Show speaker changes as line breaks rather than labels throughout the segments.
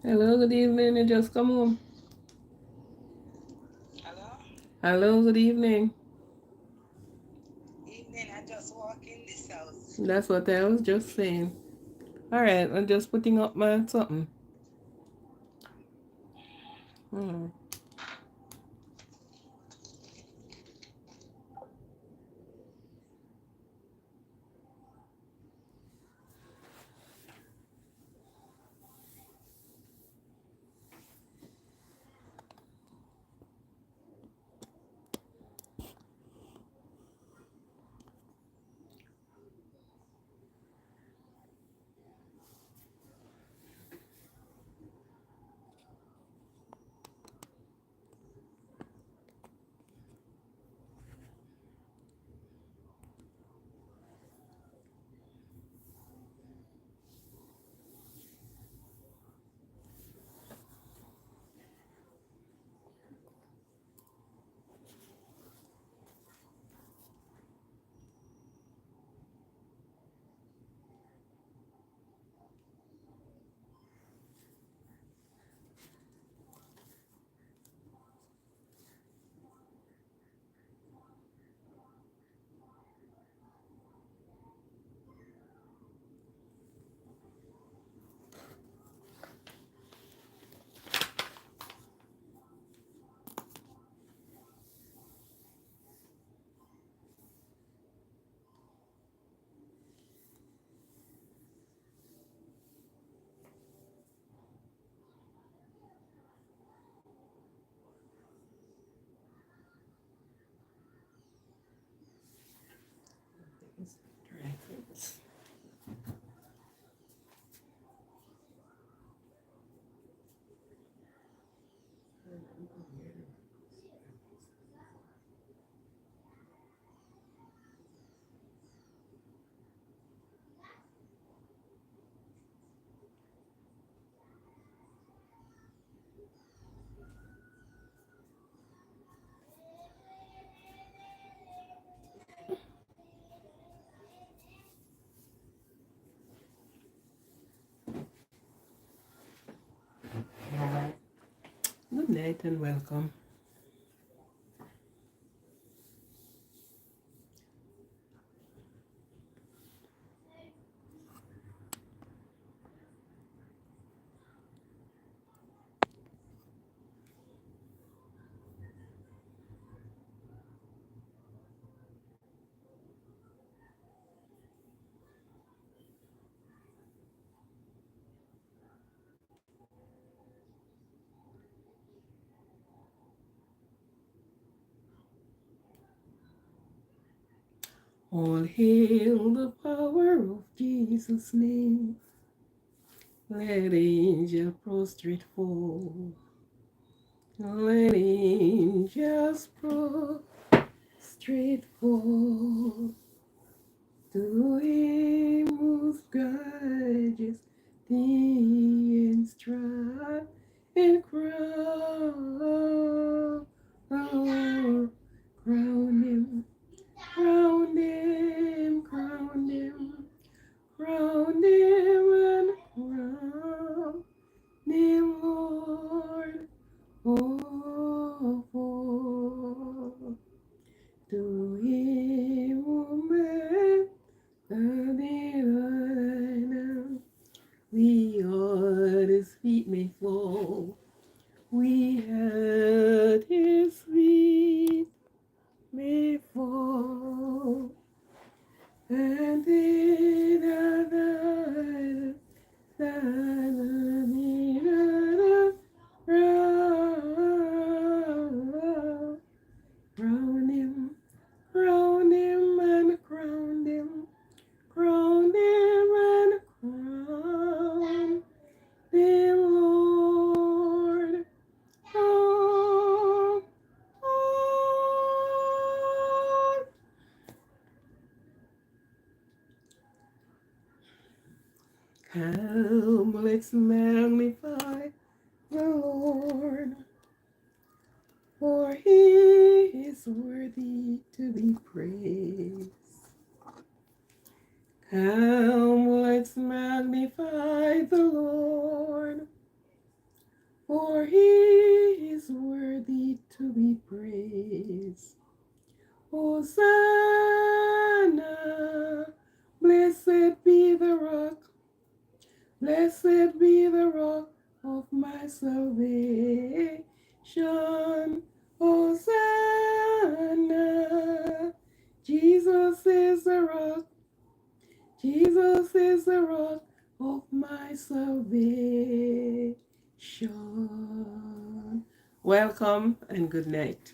Hello, good evening. You just come home.
Hello?
Hello, good evening.
Evening, I just walk in this house.
That's what I was just saying. All right, I'm just putting up my something. Hmm. Good night and welcome. All hail the power of Jesus' name. Let angel prostrate fall. Let angels prostrate fall. To him whose grudges thee and strife and crown, crown him, crown him, crown him, crown him, and crown him, Lord of all. To him who made the we at his feet may fall. We at his feet may fall. And they that crown him, crown him and crown him. Crown him and crown him Lord of all. Come, let's magnify the Lord, for he is worthy to be praised. Come, let's magnify the Lord, for he is worthy to be praised. Hosanna, blessed be the rock, blessed be the rock of my salvation. Hosanna, Jesus is the rock, Jesus is the rock of my salvation. Welcome and good night.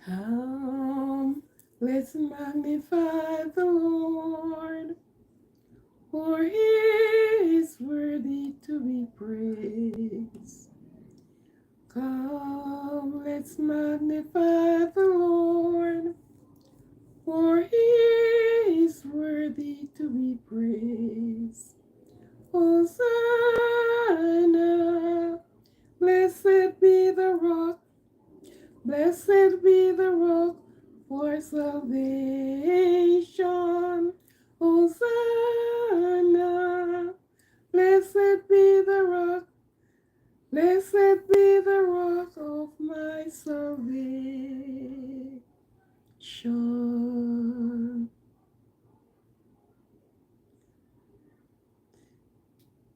Come, let's magnify the Lord, for he is worthy to be praised. Come, let's magnify the Lord, for he is worthy to be praised. Hosanna, blessed be the rock, blessed be the rock for salvation. Hosanna, blessed be the rock, blessed be the rock of my salvation.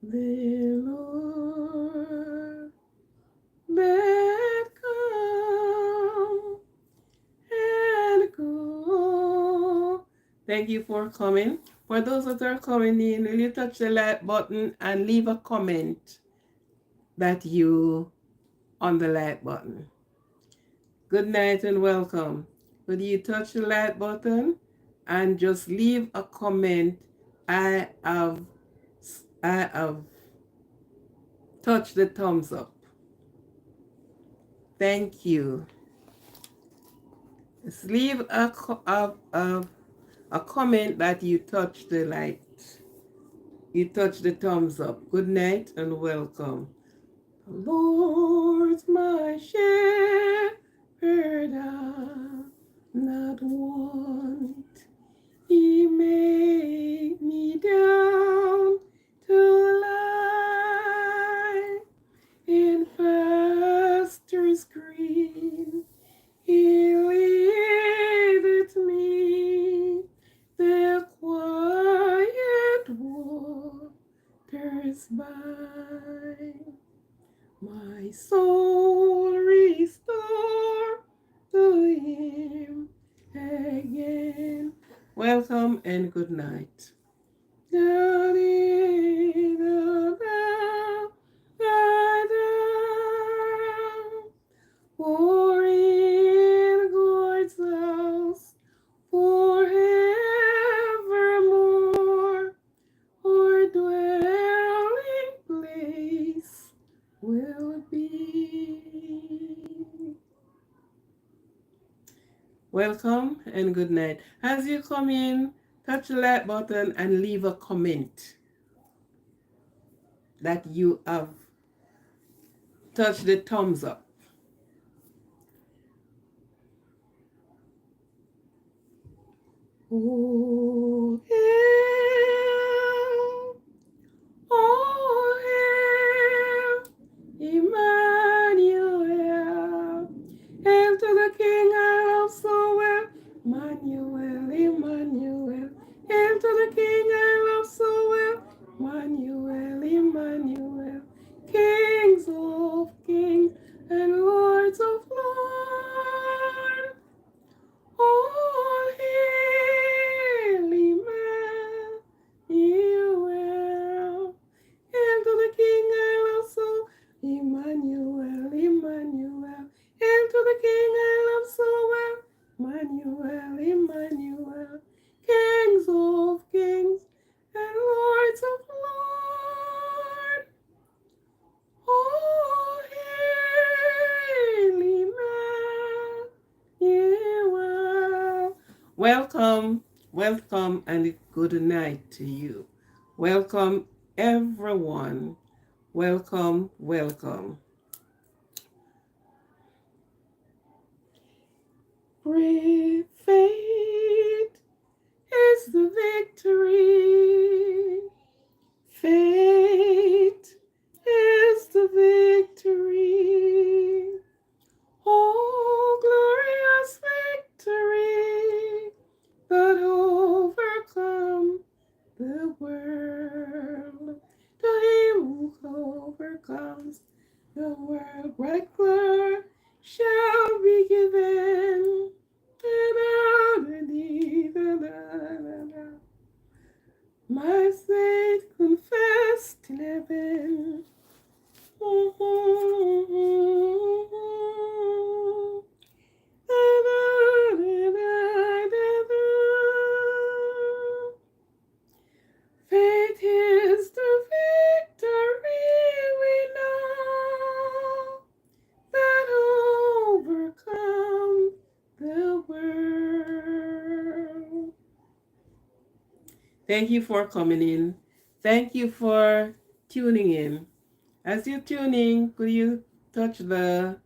The Lord, let come and go. Thank you for coming. For those that are coming in, will you touch the like button and leave a comment that you on the like button. Good night and welcome. Will you touch the like button and just leave a comment? I have touched the thumbs up. Thank you. Just leave a comment that you touch the light. You touch the thumbs up. Good night and welcome. The Lord's my shepherd, I'll not want. He made me down to lie in pastures green. He leadeth me the quiet waters by. My soul restore to him again. Welcome and good night. For in God's house forevermore, our dwelling place will be. Welcome and good night. As you come in, touch the like button and leave a comment that you have touched the thumbs up. Oh, hail, oh, hail, Emmanuel. Hail to the King I love so well, Emmanuel, Emmanuel. Hail to the King I love so well, Emmanuel, Emmanuel. Kings of kings and lords of lords. All hail Emmanuel. Hail to the King I love so, Emmanuel, Emmanuel. Hail to the King I love so well, Emmanuel, Emmanuel. Kings of kings and lords of lords. Oh, hail Emmanuel. Welcome, welcome, and good night to you. Welcome, everyone. Welcome, welcome. Great faith is the victory. Faith is the The world bright clear shall be given. My faith confessed in heaven. Faith is the victory we know that overcomes the world. Thank you for coming in. Thank you for tuning in. As you tune in, could you touch the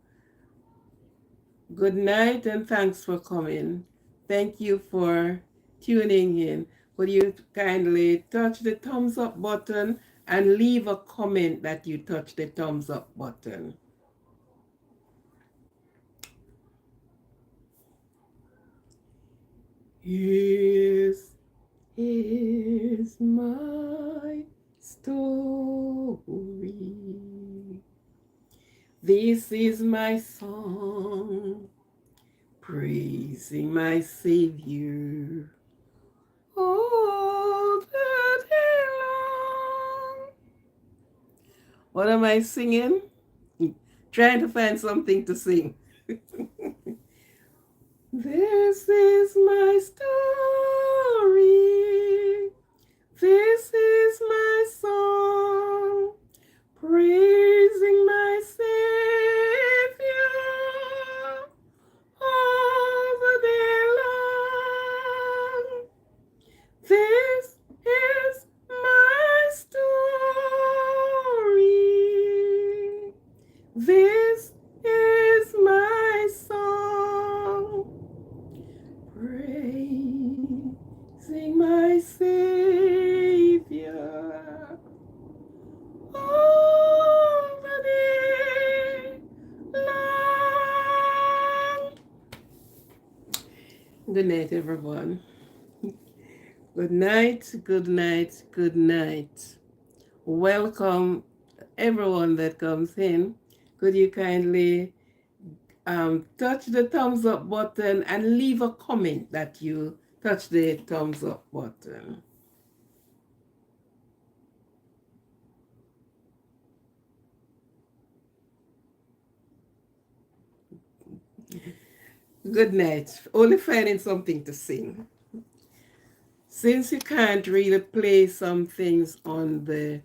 good night and thanks for coming? Thank you for tuning in. Could you kindly touch the thumbs up button and leave a comment that you touch the thumbs up button? This is my story. This is my song, praising my Savior all the day long. What am I singing? Trying to find something to sing. This is my story. This is my song, praising my Savior all the day long. This is my story. This is my song, praising my Savior all the day long. Good night, everyone. Good night, good night, good night. Welcome, everyone that comes in. Could you kindly touch the thumbs up button and leave a comment that you touch the thumbs up button? Good night. Only finding something to sing. Since you can't really play some things on the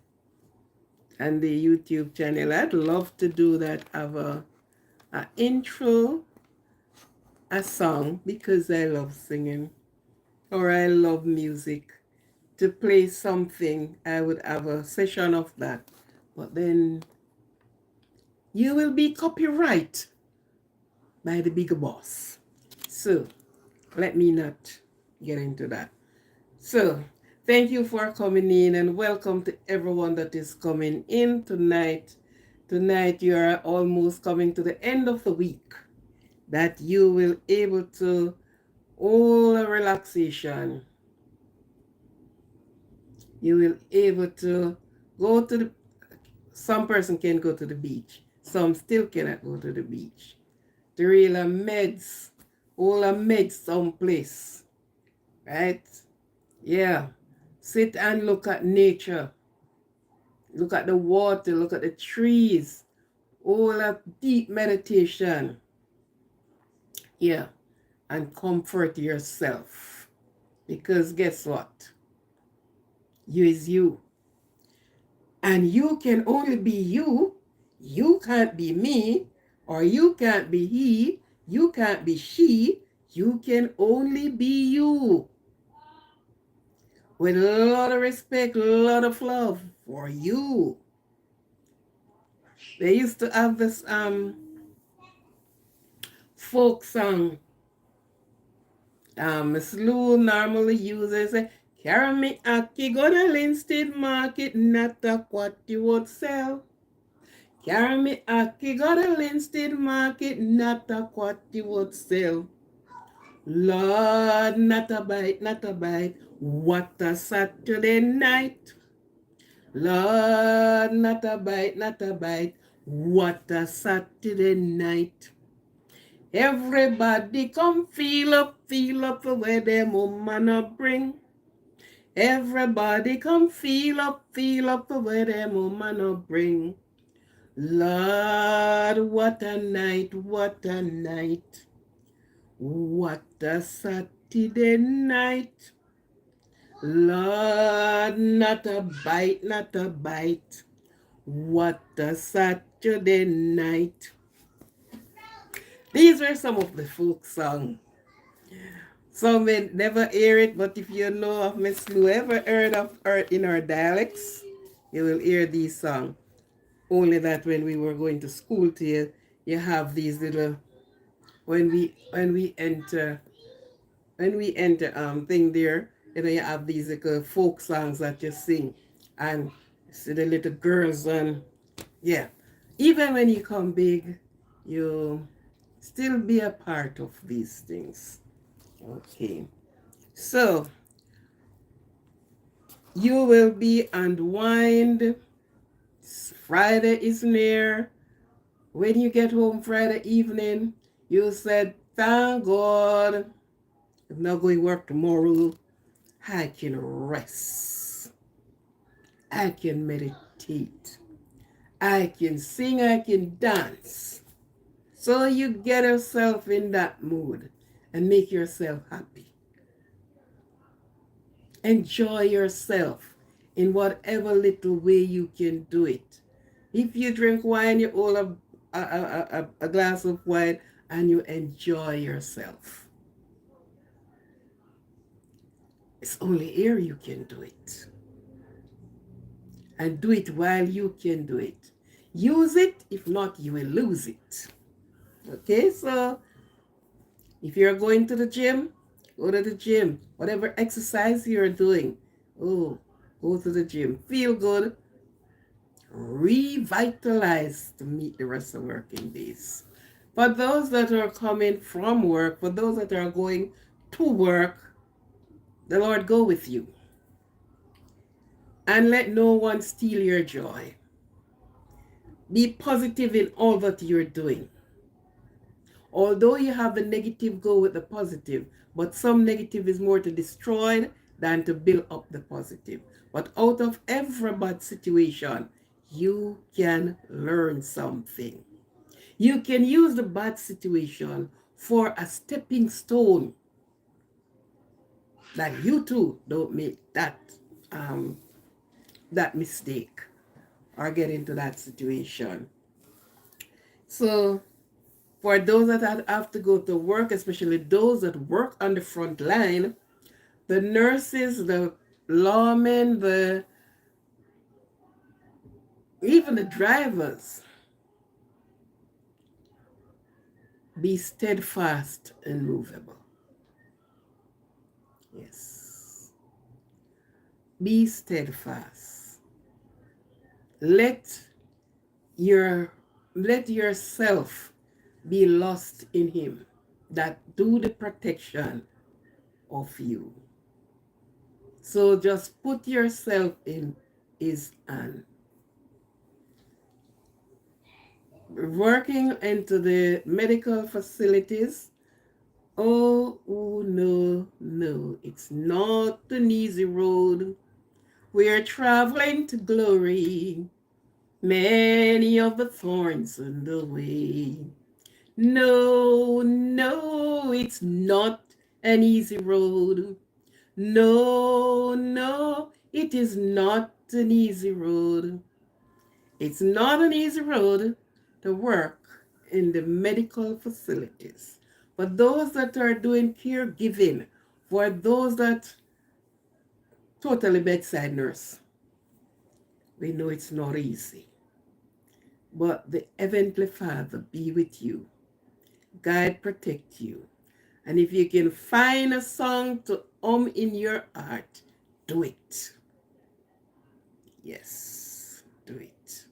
YouTube channel, I'd love to do that. Have a intro, a song, because I love singing or I love music. To play something, I would have a session of that. But then you will be copyright by the bigger boss. So let me not get into that. So thank you for coming in and welcome to everyone that is coming in tonight. Tonight you are almost coming to the end of the week, that you will able to all a relaxation. You will able to go to the, some person can go to the beach. Some still cannot go to the beach. The real meds, all a meds someplace, right? Yeah. Sit and look at nature. Look at the water, look at the trees. All a deep meditation. Yeah. And comfort yourself. Because guess what? You is you. And you can only be you. You can't be me, or you can't be he, you can't be she. You can only be you. With a lot of respect, a lot of love for you. They used to have this folk song. Miss Lou normally uses it. Carry me aki go to Linstead Market, not a what you would sell. Carry me aki go to Linstead Market, not a what you would sell. Lord, not a bite, not a bite. What a Saturday night. Lord, not a bite, not a bite. What a Saturday night. Everybody come feel up for where them woman a bring. Everybody come feel up for where them woman a bring. Lord, what a night, what a night. What a Saturday night. Lord, not a bite, not a bite. What a Saturday night. These were some of the folk songs. Some may never hear it, but if you know of Miss Lou, ever heard of her in her dialects, you will hear these songs. Only that when we were going to school to you have these little when we enter thing there, you have these little folk songs that you sing, and see the little girls, and yeah, even when you come big, you still be a part of these things. Okay, so you will be unwind. Friday is near. When you get home Friday evening, you said, thank God, I'm not going to work tomorrow. I can rest. I can meditate. I can sing. I can dance. So you get yourself in that mood and make yourself happy. Enjoy yourself in whatever little way you can do it. If you drink wine, you hold a glass of wine and you enjoy yourself. It's only here you can do it. And do it while you can do it. Use it, if not, you will lose it. Okay, so if you're going to the gym, go to the gym. Whatever exercise you're doing, oh, go to the gym. Feel good. Revitalize to meet the rest of working days. For those that are coming from work, for those that are going to work, the Lord go with you. And let no one steal your joy. Be positive in all that you're doing. Although you have the negative, go with the positive. But some negative is more to destroy than to build up the positive. But out of every bad situation, you can learn something. You can use the bad situation for a stepping stone. Like you too don't make that mistake or get into that situation. So for those that have to go to work, especially those that work on the front line, the nurses, the lawmen, even the drivers, be steadfast and movable. Yes. Be steadfast. Let yourself be lost in him that do the protection of you. So just put yourself in his hand. Working into the medical facilities, oh no, it's not an easy road. We're traveling to glory, many of the thorns in the way. No, it's not an easy road. No, it is not an easy road. It's not an easy road to work in the medical facilities. For those that are doing caregiving, for those that totally bedside nurse, we know it's not easy. But the Heavenly Father be with you, guide, protect you. And if you can find a song to in your heart, do it. Yes, do it.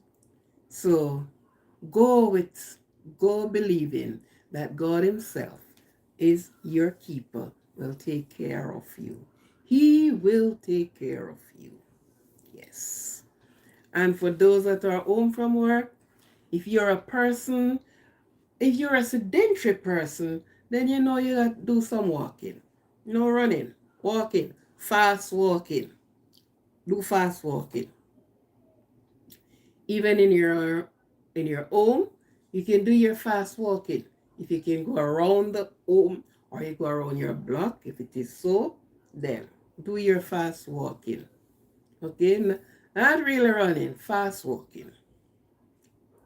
So go believing that God himself is your keeper, will take care of you. He will take care of you. Yes. And for those that are home from work, If you're a person, if you're a sedentary person, then you know you got to do some walking. No running, walking, fast walking. Do fast walking. Even in your home, you can do your fast walking. If you can go around the home or you go around your block, if it is so, then do your fast walking. Okay, not really running, fast walking.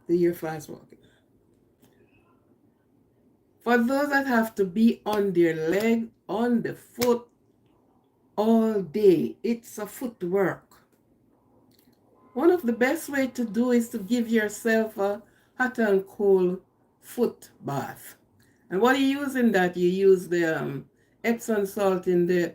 Do your fast walking. For those that have to be on their leg, on the foot all day, it's a footwork. One of the best way to do is to give yourself a hot and cold foot bath. And what you use in that, you use the Epsom salt in the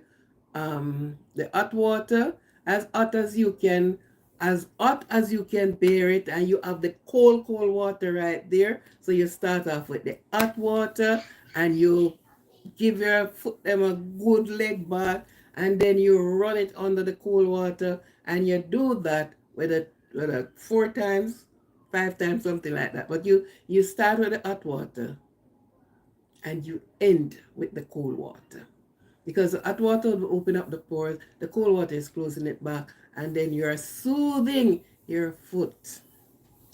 hot water, as hot as you can, as hot as you can bear it, and you have the cold water right there. So you start off with the hot water, and you give your foot them a good leg bath, and then you run it under the cold water, and you do that with a 4 times, 5 times, something like that. But you start with the hot water and you end with the cold water. Because the hot water will open up the pores, the cold water is closing it back, and then you're soothing your foot,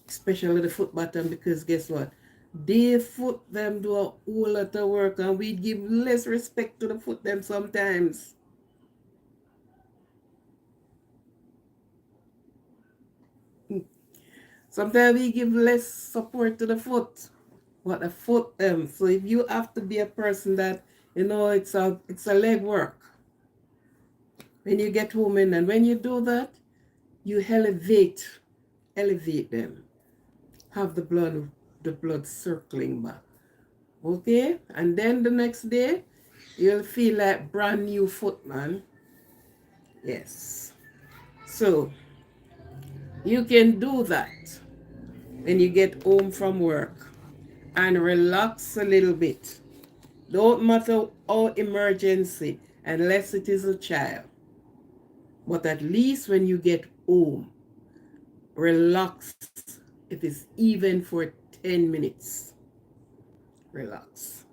especially the foot bottom, because guess what? They foot them do a whole lot of work, and we give less respect to the foot them sometimes. Sometimes we give less support to the foot. What the foot them. So if you have to be a person that, it's a leg work. When you get home and when you do that, you elevate them. Have the blood circling back. Okay? And then the next day, you'll feel like brand new foot, man. Yes. So you can do that when you get home from work and relax a little bit. Don't matter how emergency, unless it is a child. But at least when you get home, relax. If it's even for 10 minutes. Relax.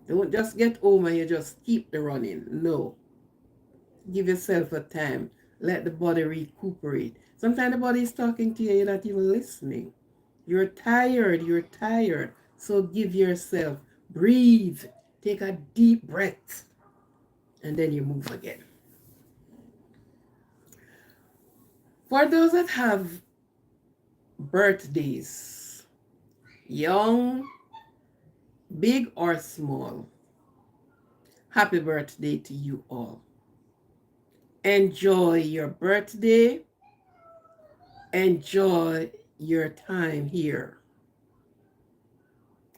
Don't just get home and you just keep the running. No. Give yourself a time. Let the body recuperate. Sometimes the body is talking to you, you're not even listening. You're tired. So give yourself, breathe, take a deep breath, and then you move again. For those that have birthdays, young, big or small, happy birthday to you all. Enjoy your birthday. Enjoy your time here.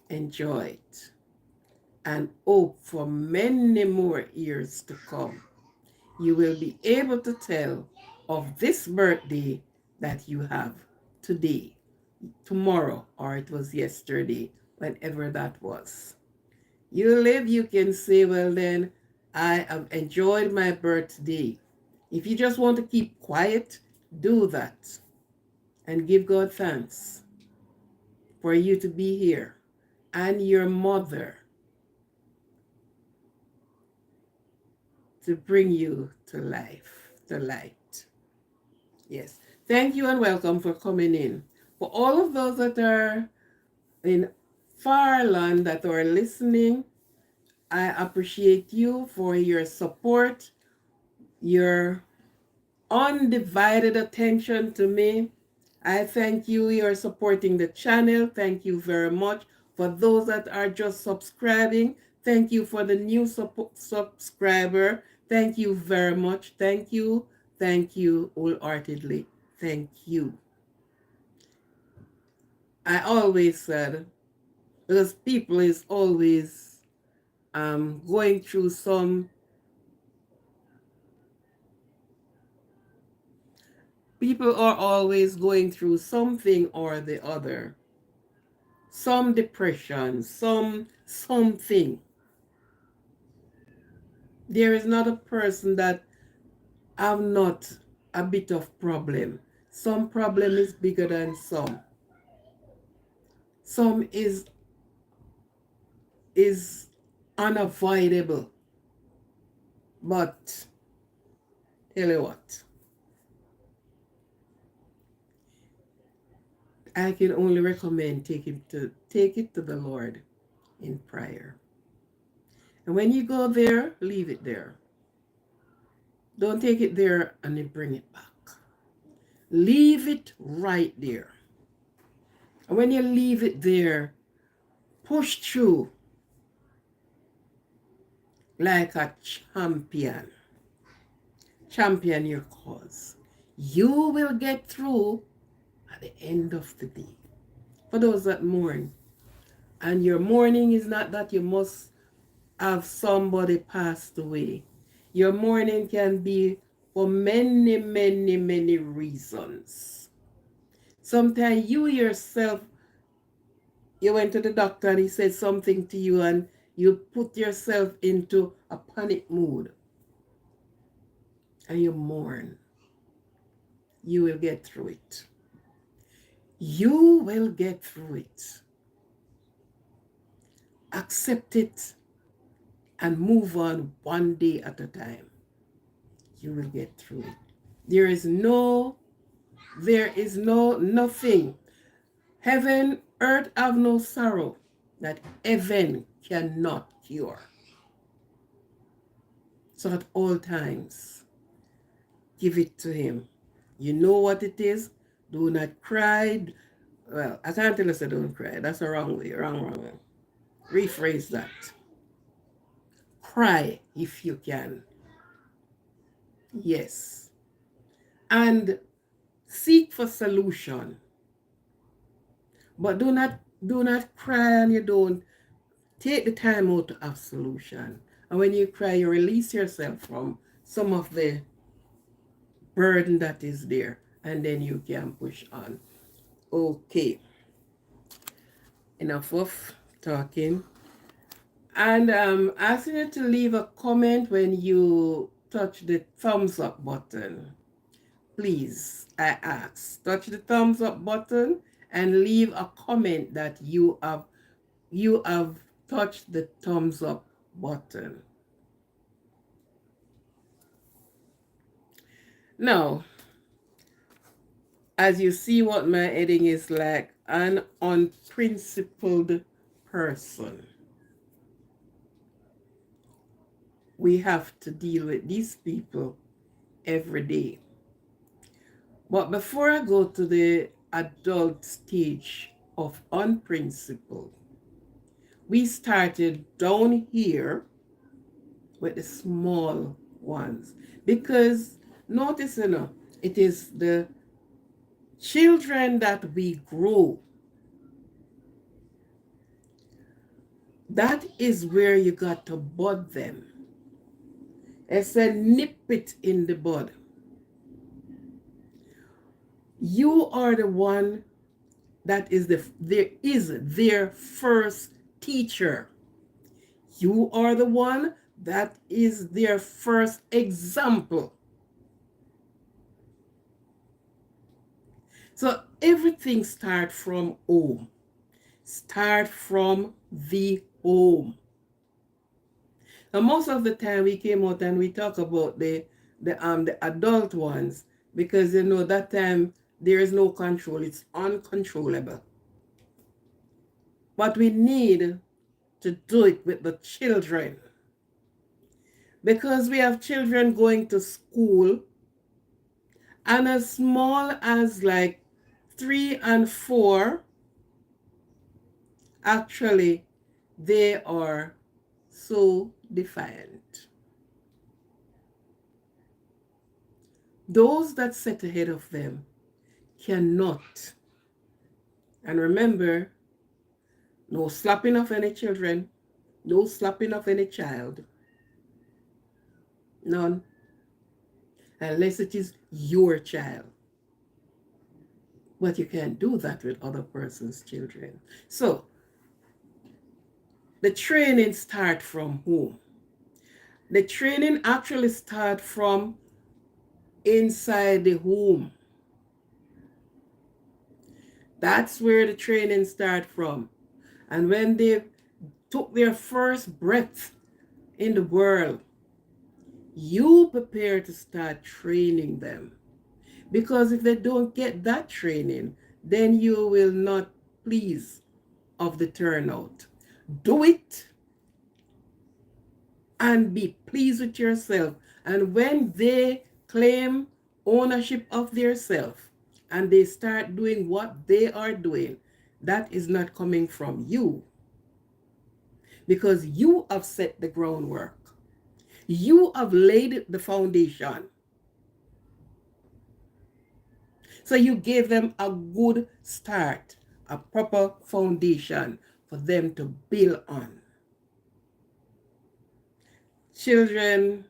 Enjoy it. And hope for many more years to come. You will be able to tell of this birthday that you have today, tomorrow, or it was yesterday, whenever that was. You live, you can say, well then, I have enjoyed my birthday. If you just want to keep quiet, do that. And give God thanks for you to be here and your mother to bring you to life, to light. Yes. Thank you and welcome for coming in. For all of those that are in far land that are listening, I appreciate you for your support, your undivided attention to me. I thank you. You're supporting the channel. Thank you very much. For those that are just subscribing, thank you for the new subscriber. Thank you very much. Thank you. Thank you wholeheartedly. Thank you. I always said, because people is always going through people are always going through something or the other. Some depression, something. There is not a person that have not a bit of problem. Some problem is bigger than some. Some is unavoidable. But tell you what, I can only recommend take it to the Lord in prayer. And when you go there, leave it there. Don't take it there and then bring it back. Leave it right there. And when you leave it there, push through like a champion. Champion your cause. You will get through at the end of the day. For those that mourn, and your mourning is not that you must have somebody passed away. Your mourning can be for many, many, many reasons. Sometimes you yourself, you went to the doctor and he said something to you and you put yourself into a panic mood and you mourn. You will get through it. You will get through it. Accept it and move on one day at a time. You will get through it. There is nothing. Heaven, earth have no sorrow that heaven cannot cure. So at all times, give it to him. You know what it is. Do not cry. Well, I can't tell you say don't cry. That's the wrong way. Wrong. Rephrase that. Cry if you can. Yes. And seek for solution. But do not cry and you don't take the time out to have solution. And when you cry, you release yourself from some of the burden that is there. And then you can push on. Okay. Enough of talking. And asking you to leave a comment when you touch the thumbs up button. Please, I ask, touch the thumbs up button and leave a comment that you have touched the thumbs up button. Now, as you see what my heading is like, an unprincipled person. We have to deal with these people every day. But before I go to the adult stage of unprincipled, we started down here with the small ones. Because notice, it is the children that we grow. That is where you got to bud them. I said nip it in the bud. You are the one that is their first teacher. You are the one that is their first example. So everything starts from home. Start from the home. Now most of the time we came out and we talk about the adult ones because that time there is no control. It's uncontrollable. But we need to do it with the children. Because we have children going to school and as small as like 3 and 4, actually they are so defiant. Those that sit ahead of them cannot. And remember, no slapping of any children, no slapping of any child. None. Unless it is your child. But you can't do that with other person's children. So, the training starts from home. The training actually starts from inside the home. That's where the training start from. And when they took their first breath in the world, you prepare to start training them. Because if they don't get that training, then you will not please of the turnout. Do it and be pleased with yourself. And when they claim ownership of their self and they start doing what they are doing, that is not coming from you, because you have set the groundwork. You have laid the foundation. So you gave them a good start, a proper foundation for them to build on. Children,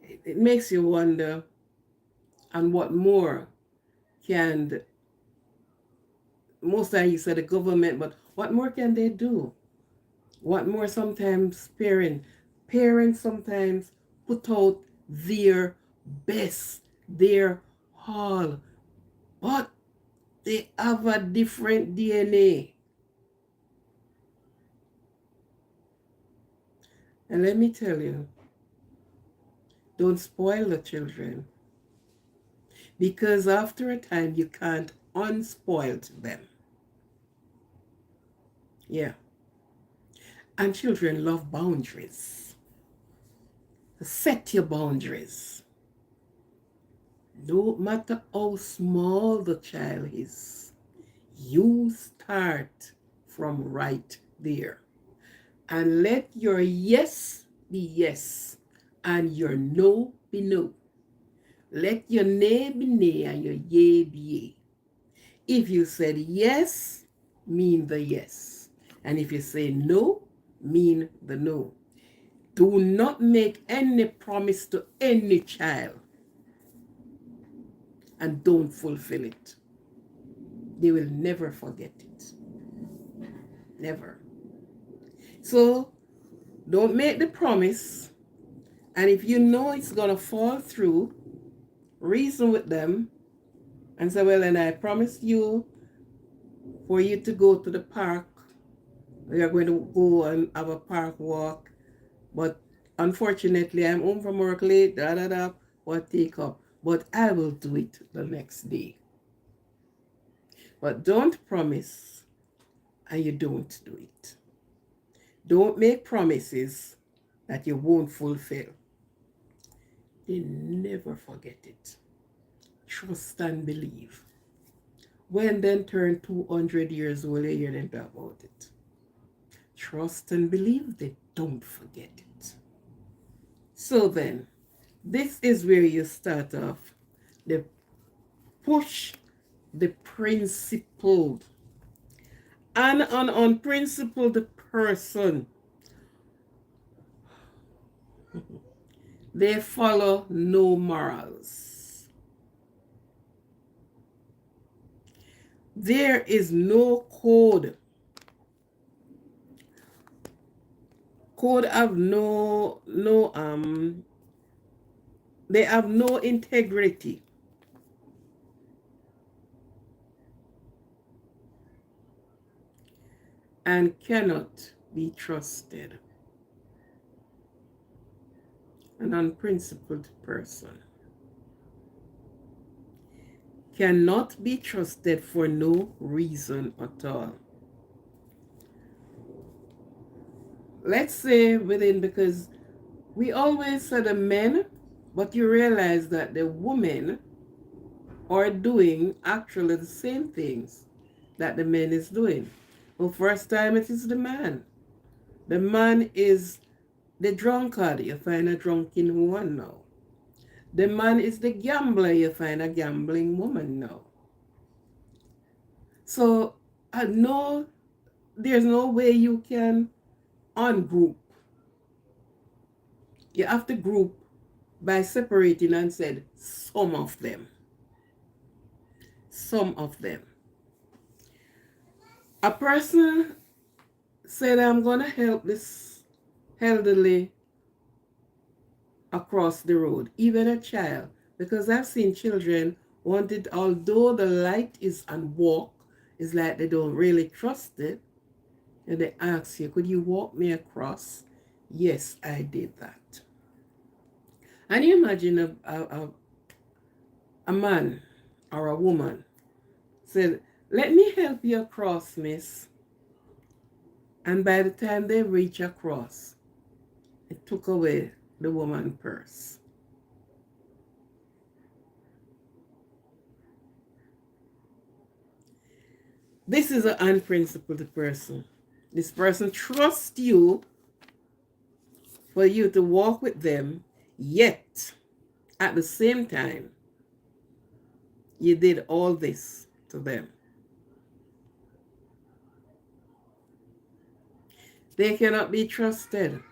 it makes you wonder, and what more can, most times you say the government, but what more can they do? What more sometimes parents sometimes put out their best, their all, but they have a different DNA. And let me tell you, don't spoil the children, because after a time you can't unspoil them. Yeah. And children love boundaries. Set your boundaries. No matter how small the child is, you start from right there. And let your yes be yes and your no be no. Let your nay be nay and your yea be yea. If you said yes, mean the yes. And if you say no, mean the no. Do not make any promise to any child and don't fulfill it. They will never forget it. Never. So don't make the promise. And if you know it's going to fall through, reason with them and say, well, and I promised you for you to go to the park. We are going to go and have a park walk. But unfortunately, I'm home from work late, what take up. But I will do it the next day. But don't promise and you don't do it. Don't make promises that you won't fulfill. They never forget it. Trust and believe. When then turn 200 years old, you hear them talk about it. Trust and believe, they don't forget it. So then, this is where you start off. The push the principled. And an unprincipled person, they follow no morals. There is no code. Code have they have no integrity. And cannot be trusted. An unprincipled person cannot be trusted for no reason at all. Let's say within, because we always say the men, but you realize that the women are doing actually the same things that the men is doing. Well, first time it is the man. The man is the drunkard. You find a drunken one now. The man is the gambler. You find a gambling woman now. So I know there's no way you can ungroup. You have to group by separating and said some of them. Some of them. A person said, I'm going to help this elderly across the road, even a child, because I've seen children wanted, although the light is and walk, it's like they don't really trust it. And they ask you, could you walk me across? Yes, I did that. And you imagine a man or a woman said, let me help you across, miss. And by the time they reach across, it took away the woman's purse. This is an unprincipled person. This person trusts you for you to walk with them, yet at the same time, you did all this to them. They cannot be trusted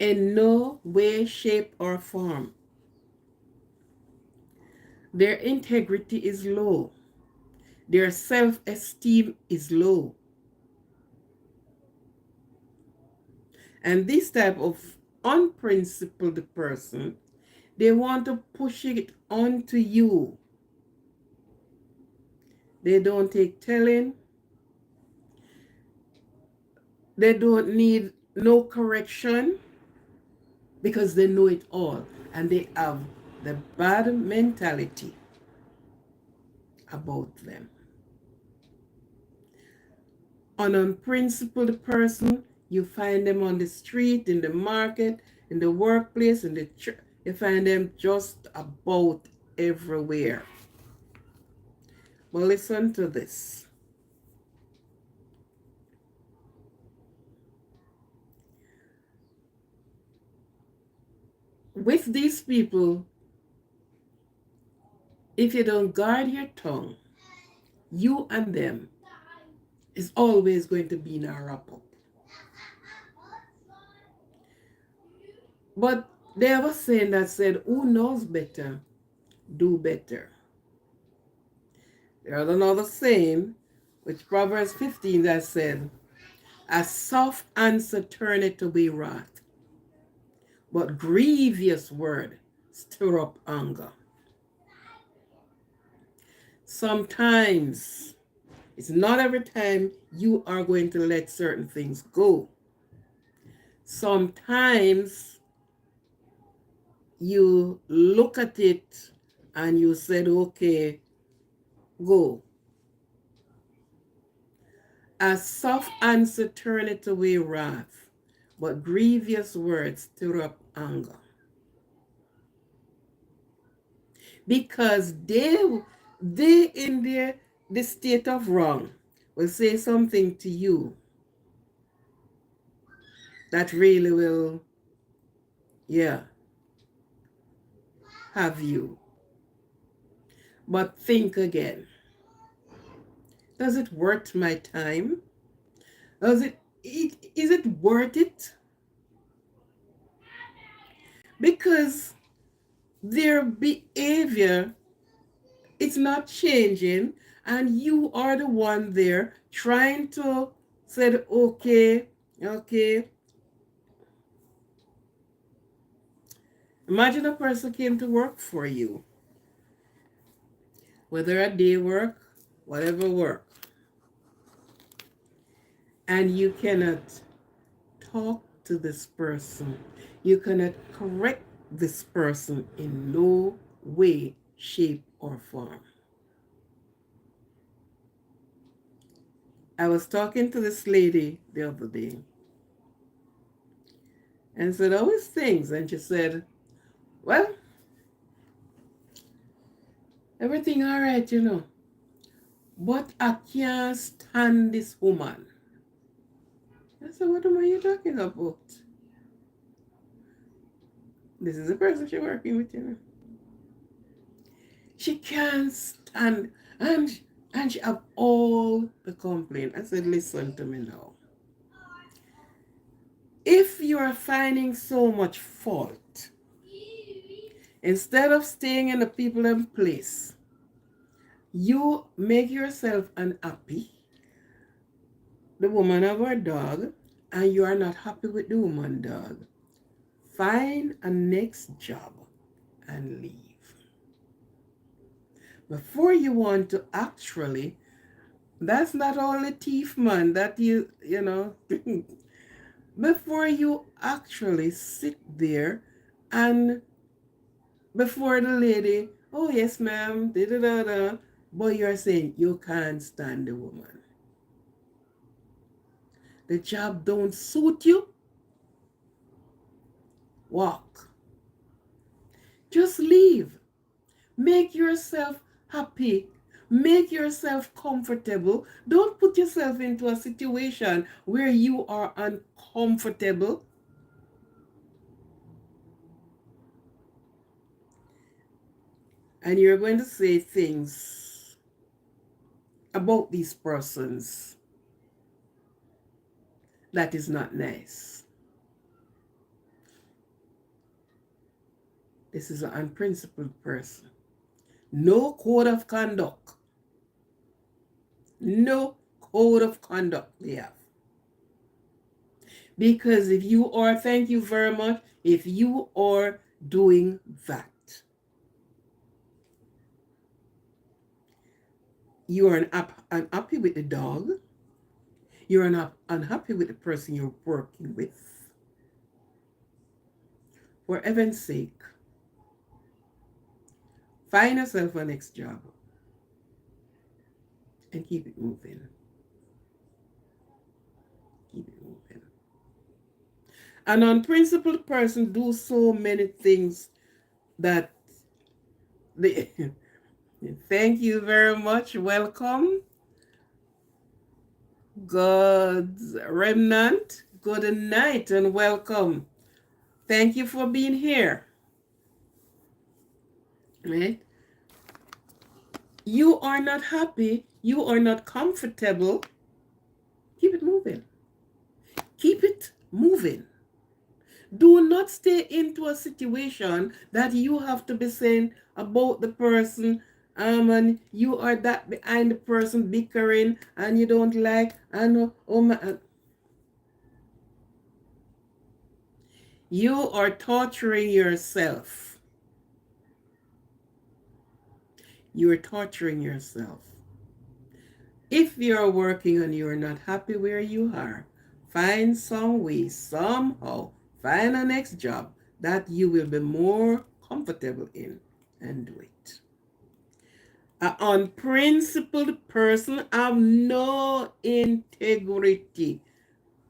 in no way, shape, or form. Their integrity is low. Their self-esteem is low. And this type of unprincipled person, they want to push it onto you. They don't take telling. They don't need no correction because they know it all. And they have the bad mentality about them. An unprincipled person, you find them on the street, in the market, in the workplace, in the church. You find them just about everywhere. Well, listen to this. With these people, if you don't guard your tongue, you and them is always going to be in a wrap-up. But there was a saying that said, who knows better, do better. There's another saying, which Proverbs 15 that said, a soft answer turneth away wrath, but grievous word stir up anger. Sometimes, it's not every time you are going to let certain things go. Sometimes you look at it and you said, okay, go. A soft answer turneth away wrath, but grievous words stir up anger. Because they in the state of wrong will say something to you that really will, have you. But think again. Does it worth my time? Is it worth it? Because their behavior, it's not changing, and you are the one there trying to say, okay. Imagine a person came to work for you, whether a day work, whatever work, and you cannot talk to this person. You cannot correct this person in no way, shape, or form. I was talking to this lady the other day and said, "How is things?" And she said, "Well, everything all right, but I can't stand this woman." I said, "What am I talking about?" This is the person she's working with, She can't stand, and she have all the complaint. I said, "Listen to me now. If you are finding so much fault, instead of staying in the people in place, you make yourself unhappy. The woman have her dog, and you are not happy with the woman dog. Find a next job and leave. Before you want to actually, that's not only thief, man, that you know, before you actually sit there and before the lady, oh yes, ma'am, da da da da, but you're saying you can't stand the woman. The job don't suit you, walk. Just leave. Make yourself happy. Make yourself comfortable. Don't put yourself into a situation where you are uncomfortable. And you're going to say things about these persons that is not nice. This is an unprincipled person. No code of conduct. No code of conduct they have. Because if you are, thank you very much, if you are doing that, you are unhappy with the dog, you're unhappy with the person you're working with, for heaven's sake, find yourself a next job and keep it moving. Keep it moving. An unprincipled person do so many things that they thank you very much. Welcome. God's remnant. Good night and welcome. Thank you for being here. Right? You are not happy. You are not comfortable. Keep it moving. Keep it moving. Do not stay into a situation that you have to be saying about the person, and you are that behind the person bickering and you don't like, and oh my, you are torturing yourself. You are torturing yourself. If you're working and you're not happy where you are, find some way, somehow, find a next job that you will be more comfortable in and do it. An unprincipled person have no integrity,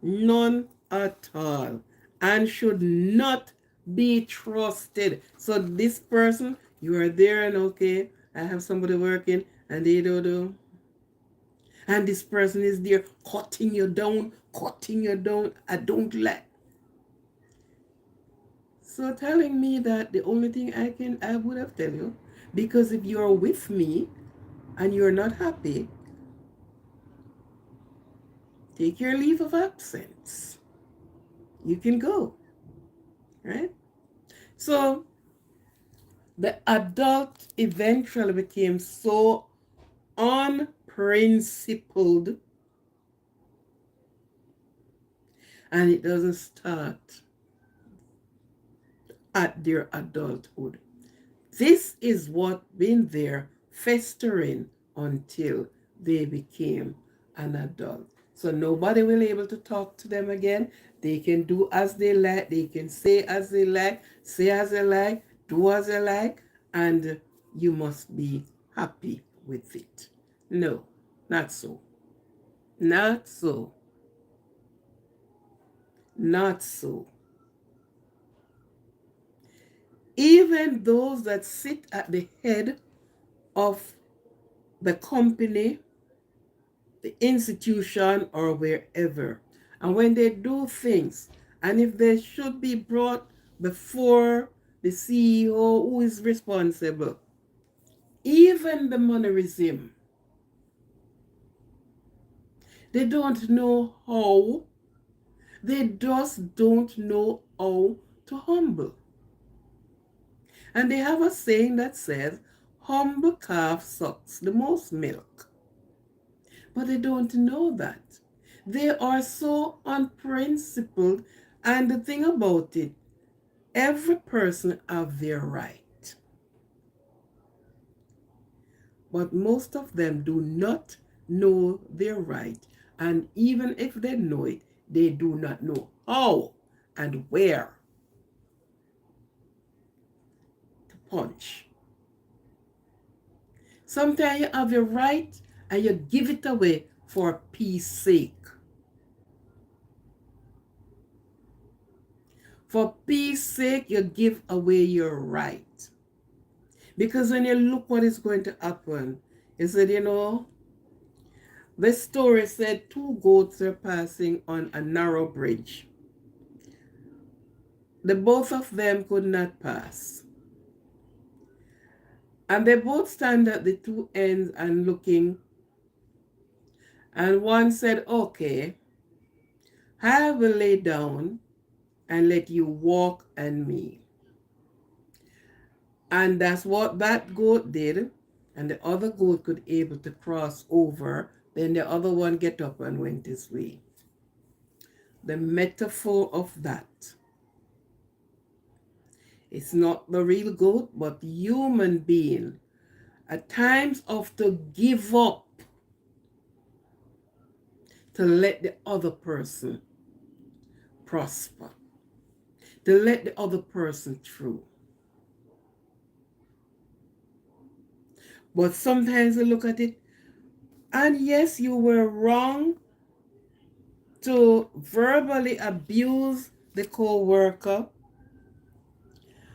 none at all, and should not be trusted. So this person, you are there and okay, I have somebody working and they don't do. And this person is there cutting you down, cutting you down. I don't like. So telling me that the only thing I would have tell you, because if you're with me and you're not happy, take your leave of absence. You can go, right? So the adult eventually became so unprincipled, and it doesn't start at their adulthood. This is what been there festering until they became an adult. So nobody will be able to talk to them again. They can do as they like. They can say as they like, say as they like, do as they like, and you must be happy with it. No, not so. Not so. Not so. Even those that sit at the head of the company, the institution, or wherever, and when they do things, and if they should be brought before the CEO who is responsible, even the mannerism, they don't know how, they just don't know how to humble. And they have a saying that says, humble calf sucks the most milk. But they don't know that. They are so unprincipled. And the thing about it, every person have their right. but most of them do not know their right. And even if they know it, they do not know how and where to punch. Sometimes you have your right and you give it away for peace sake. For peace sake, you give away your right. Because when you look what is going to happen, he said, the story said two goats were passing on a narrow bridge. The both of them could not pass. And they both stand at the two ends and looking. And one said, okay, I will lay down and let you walk on me. And that's what that goat did. And the other goat could able to cross over. Then the other one get up and went his way. The metaphor of that. It's not the real goat, but the human being. At times of to give up to let the other person prosper. To let the other person through. But sometimes you look at it, and yes, you were wrong to verbally abuse the co-worker.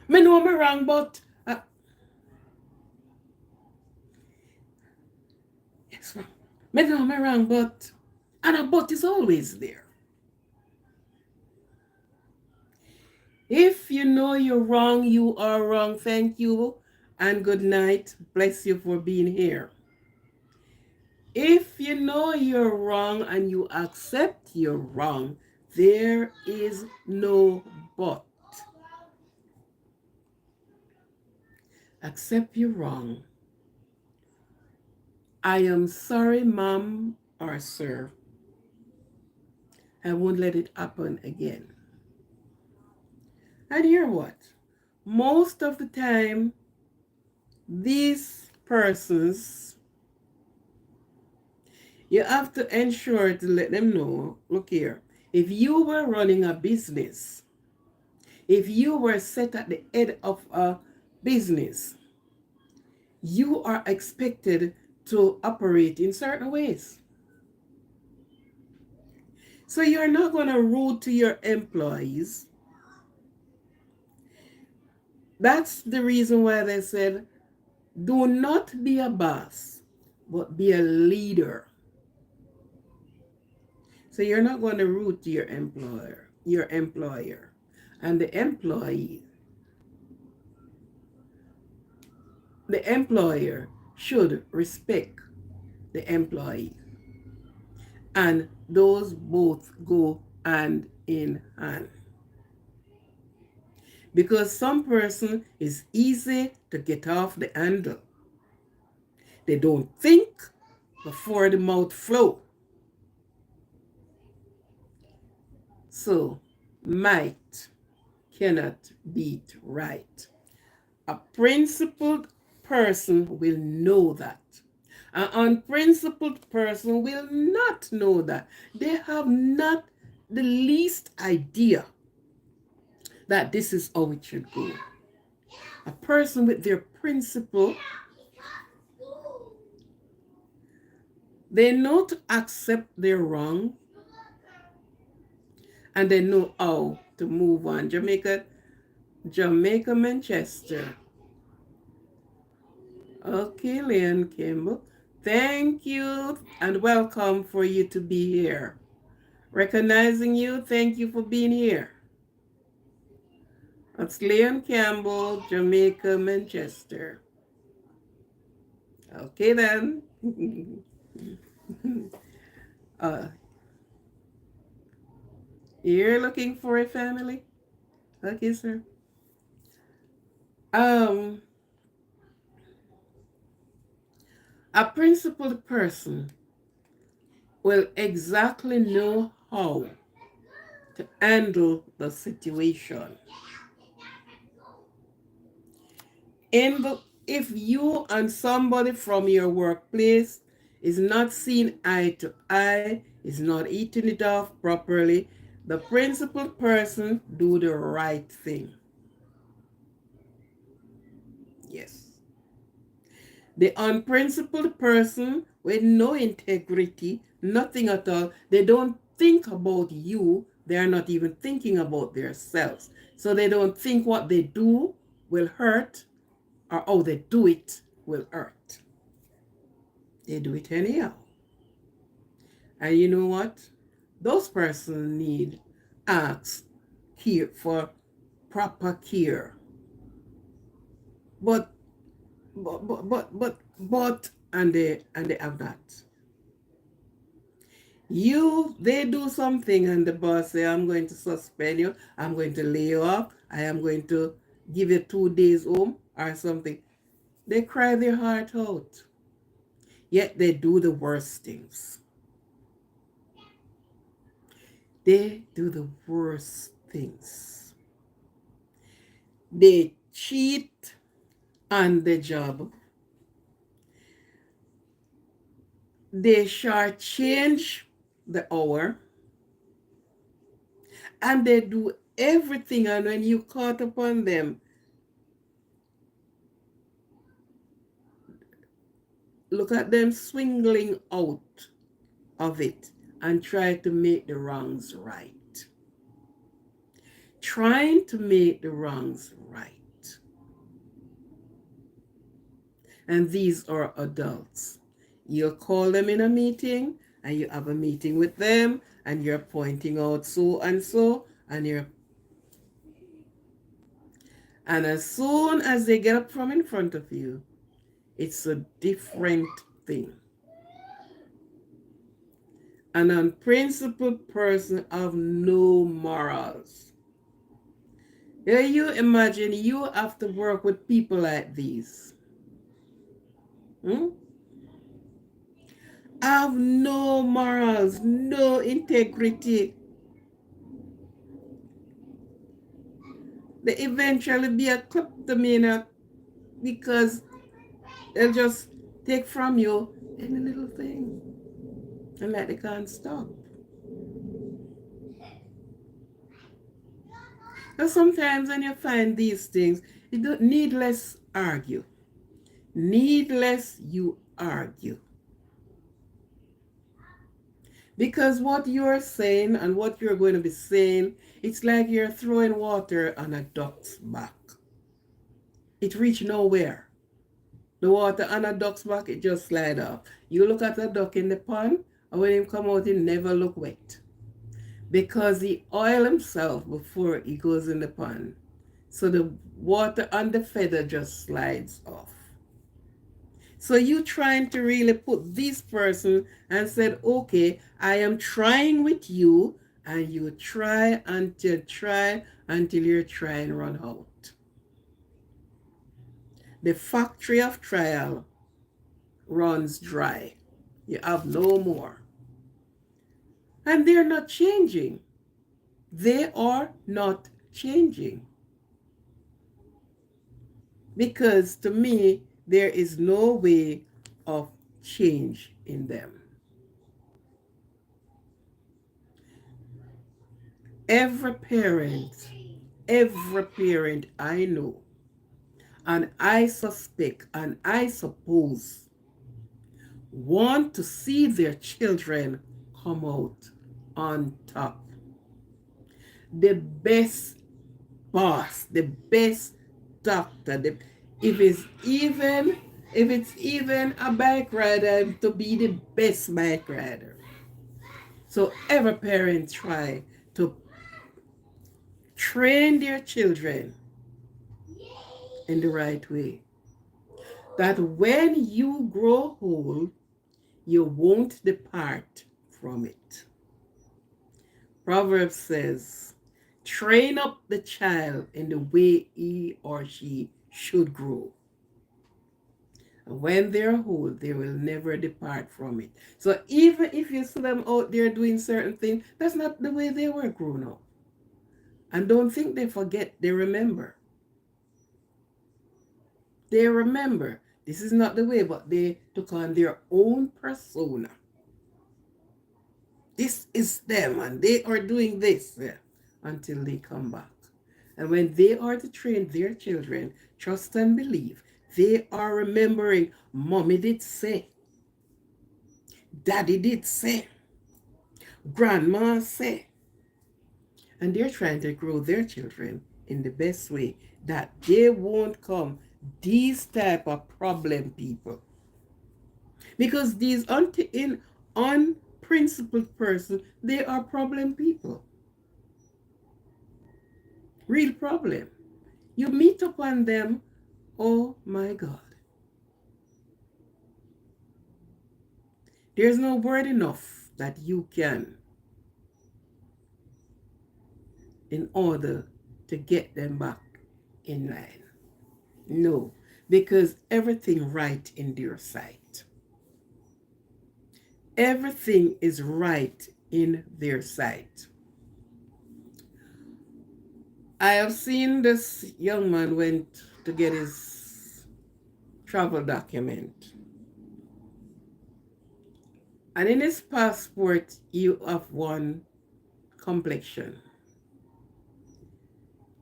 Me know me wrong, but yes, wrong. Me know me wrong, but and a but is always there. If you know you're wrong, you are wrong. Thank you and good night. Bless you for being here. If you know you're wrong and you accept you're wrong, there is no but. Accept you're wrong. I am sorry, mom or sir. I won't let it happen again. And hear what? Most of the time, these persons, you have to ensure to let them know, look here, if you were running a business, if you were set at the head of a business, you are expected to operate in certain ways. So you're not going to rude to your employees. That's the reason why they said, do not be a boss, but be a leader. So you're not going to rude to your employer, and the employee. The employer should respect the employee. And those both go hand in hand. Because some person is easy to get off the handle. They don't think before the mouth flow. So might cannot beat right. A principled person will know that. An unprincipled person will not know that. They have not the least idea that this is how it should go. A person with their principle, they know to accept their wrong and they know how to move on. Jamaica, Manchester. Okay, Leon Kimball. Thank you and welcome for you to be here. Recognizing you, thank you for being here. That's Leon Campbell, Jamaica, Manchester. Okay then. You're looking for a family? Okay, sir. A principled person will exactly know how to handle the situation. In the if you and somebody from your workplace is not seeing eye to eye, is not eating it off properly, the principled person do the right thing. Yes. The unprincipled person with no integrity, nothing at all, they don't think about you. They are not even thinking about themselves. So they don't think what they do will hurt or how they do it will hurt. They do it anyhow. And you know what? Those persons need ask care for proper care. But and they have not. They do something and the boss say, I'm going to suspend you, I'm going to lay you off, I am going to give you 2 days home or something. They cry their heart out. Yet they do the worst things. They do the worst things. They cheat on the job. They shortchange the hour. And they do everything. And when you caught upon them, look at them swingling out of it and try to make the wrongs right. Trying to make the wrongs right. And these are adults. You'll call them in a meeting and you have a meeting with them and you're pointing out so and so and as soon as they get up from in front of you, it's a different thing. An unprincipled person have no morals. Yeah, you imagine you have to work with people like these. Have no morals, no integrity. They eventually be a kleptomaniac because they'll just take from you any little thing and like they can't stop. And sometimes when you find these things, you don't needless argue. Needless you argue. Because what you're saying and what you're going to be saying, it's like you're throwing water on a duck's back. It reach nowhere. The water on a duck's back, it just slide off. You look at a duck in the pond, and when he come out, he never look wet. Because he oil himself before he goes in the pond. So the water on the feather just slides off. So you trying to really put this person and said, okay, I am trying with you, and you try until your trying run out. The factory of trial runs dry. You have no more. And they're not changing. They are not changing. Because to me, there is no way of change in them. Every parent I know, and I suspect and I suppose, want to see their children come out on top. The best boss, the best doctor, if it's even a bike rider, to be the best bike rider. So every parent try to train their children in the right way. That when you grow old, you won't depart from it. Proverbs says, train up the child in the way he or she should grow. And when they're old, they will never depart from it. So even if you see them out there doing certain things, that's not the way they were grown up. And don't think they forget, they remember. They remember this is not the way, but they took on their own persona. This is them, and they are doing this, yeah, until they come back. And when they are to train their children, trust and believe, they are remembering, Mommy did say, Daddy did say, Grandma said. And they're trying to grow their children in the best way that they won't come these type of problem people. Because these unprincipled person, they are problem people. Real problem. You meet upon them, oh my God. There's no word enough that you can in order to get them back in line. No, because everything right in their sight. Everything is right in their sight. I have seen this young man went to get his travel document. And in his passport, you have one complexion.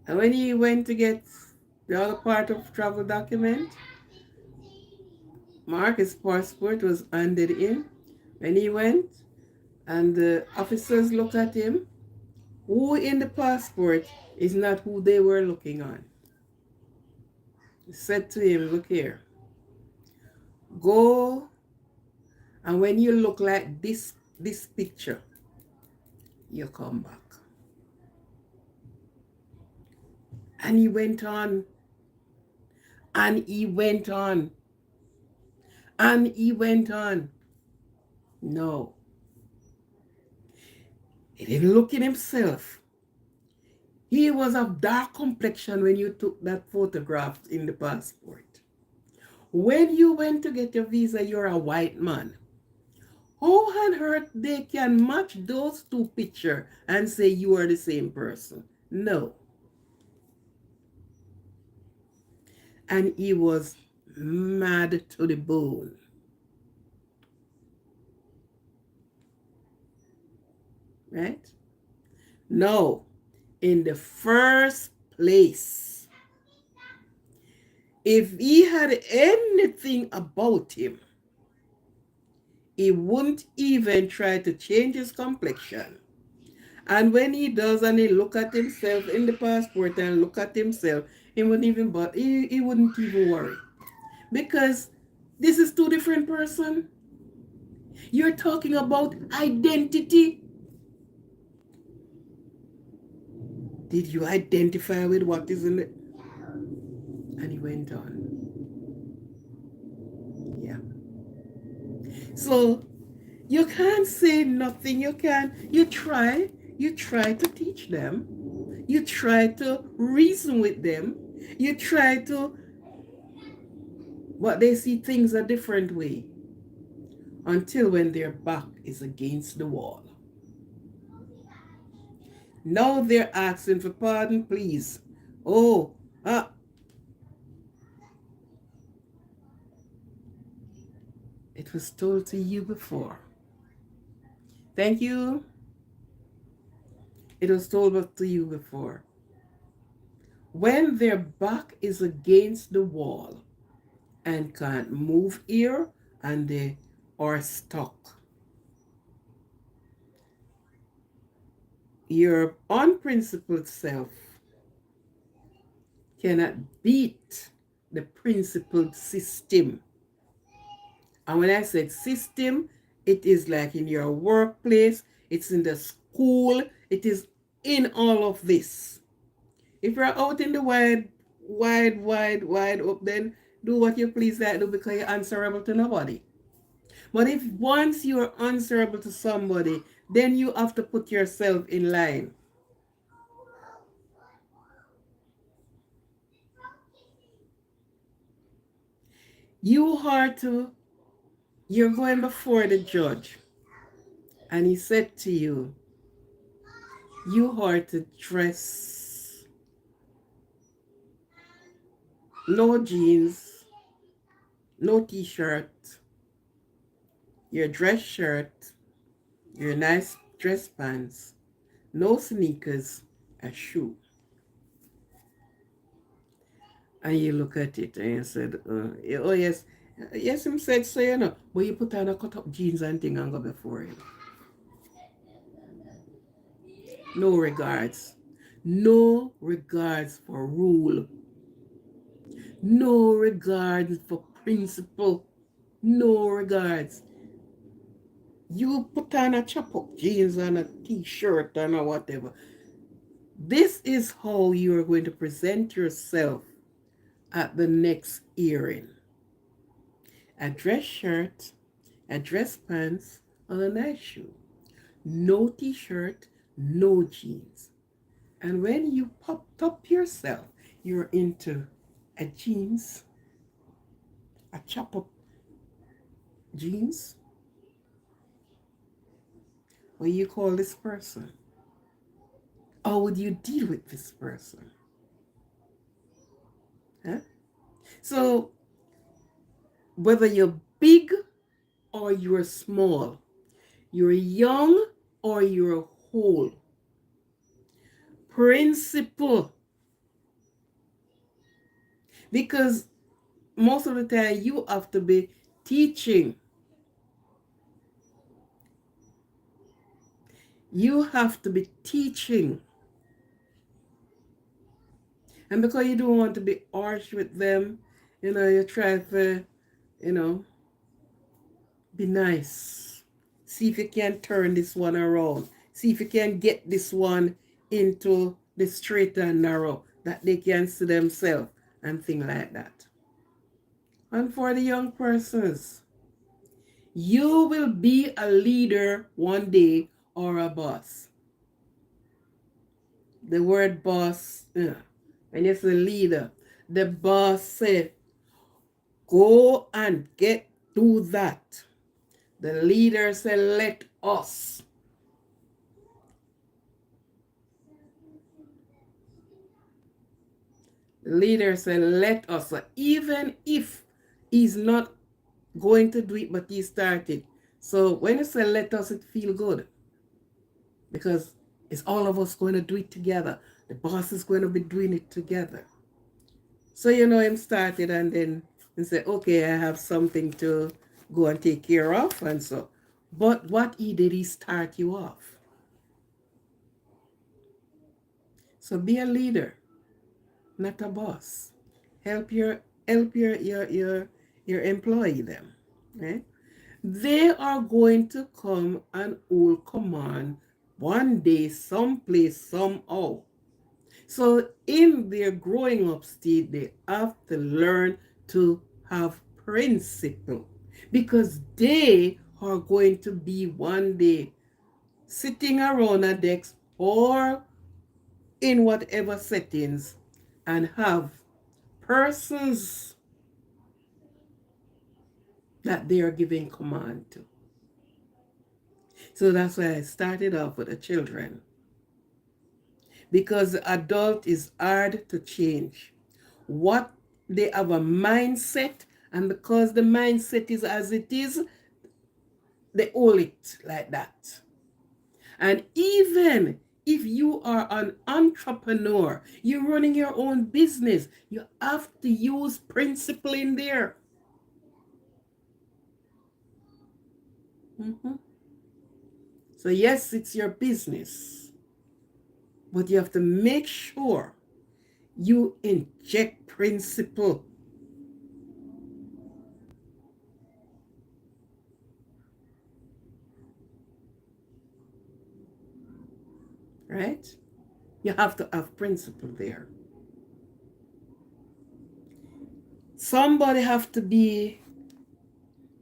And when he went to get the other part of travel document, Mark's passport was handed in. When he went, and the officers look at him, who in the passport is not who they were looking on. He said to him, look here, go, and when you look like this picture, you come back. And he went on, and he went on, and he went on. No, he didn't look at himself. He was of dark complexion when you took that photograph in the passport. When you went to get your visa, you're a white man. How on earth they can match those two pictures and say you are the same person? No. And he was mad to the bone. Right? No. In the first place, if he had anything about him, he wouldn't even try to change his complexion. And when he does and he look at himself in the passport and look at himself, he wouldn't even he wouldn't even worry. Because this is two different persons. You're talking about identity. Did you identify with what is in it? And he went on. Yeah. So you can't say nothing. You try to teach them. You try to reason with them. You try to, but they see things a different way until when their back is against the wall. Now they're asking for pardon, please. Oh, it was told to you before. Thank you. It was told to you before. When their back is against the wall and can't move here and they are stuck, your unprincipled self cannot beat the principled system. And when I said system, it is like in your workplace, it's in the school, it is in all of this. If you're out in the wide up, then do what you please that do because you're answerable to nobody. But if once you're answerable to somebody, then you have to put yourself in line. You're going before the judge, and he said to you, you are to dress no jeans, no t-shirt, your dress shirt, your nice dress pants, no sneakers, a shoe. And you look at it and you said, oh yes, yes, him said so, you know, but you put on a cut up jeans and thing and go before him. No regards. No regards for rule. No regards for principle. No regards. You put on a chop up jeans and a t-shirt and a whatever. This is how you are going to present yourself at the next hearing. A dress shirt, a dress pants, and a nice shoe. No t-shirt, no jeans. And when you popped up yourself, you're into a jeans, a chop up jeans. What do you call this person? How would you deal with this person? Huh? So whether you're big or you're small, you're young or you're old, principle. Because most of the time you have to be teaching. You have to be teaching. And because you don't want to be harsh with them, you try to, you know, be nice. See if you can turn this one around. See if you can get this one into the straight and narrow that they can see themselves and things like that. And for the young persons, you will be a leader one day or a boss. The word boss, when you say leader, the boss said, go and do that. The leader said, let us. The leader said, let us. So even if he's not going to do it, but he started. So when you say let us, it feel good. Because it's all of us going to do it together. The boss is going to be doing it together. So him started and then he said, okay, I have something to go and take care of and so. But what he did, he start you off. So be a leader, not a boss. Help your employee them. Right? They are going to come and hold command one day, someplace, somehow. So in their growing up state, they have to learn to have principle because they are going to be one day sitting around a desk or in whatever settings and have persons that they are giving command to. So that's why I started off with the children. Because the adult is hard to change. What they have a mindset, and because the mindset is as it is, they hold it like that. And even if you are an entrepreneur, you're running your own business, you have to use principle in there. So yes, it's your business, but you have to make sure you inject principle. Right? You have to have principle there. Somebody have to be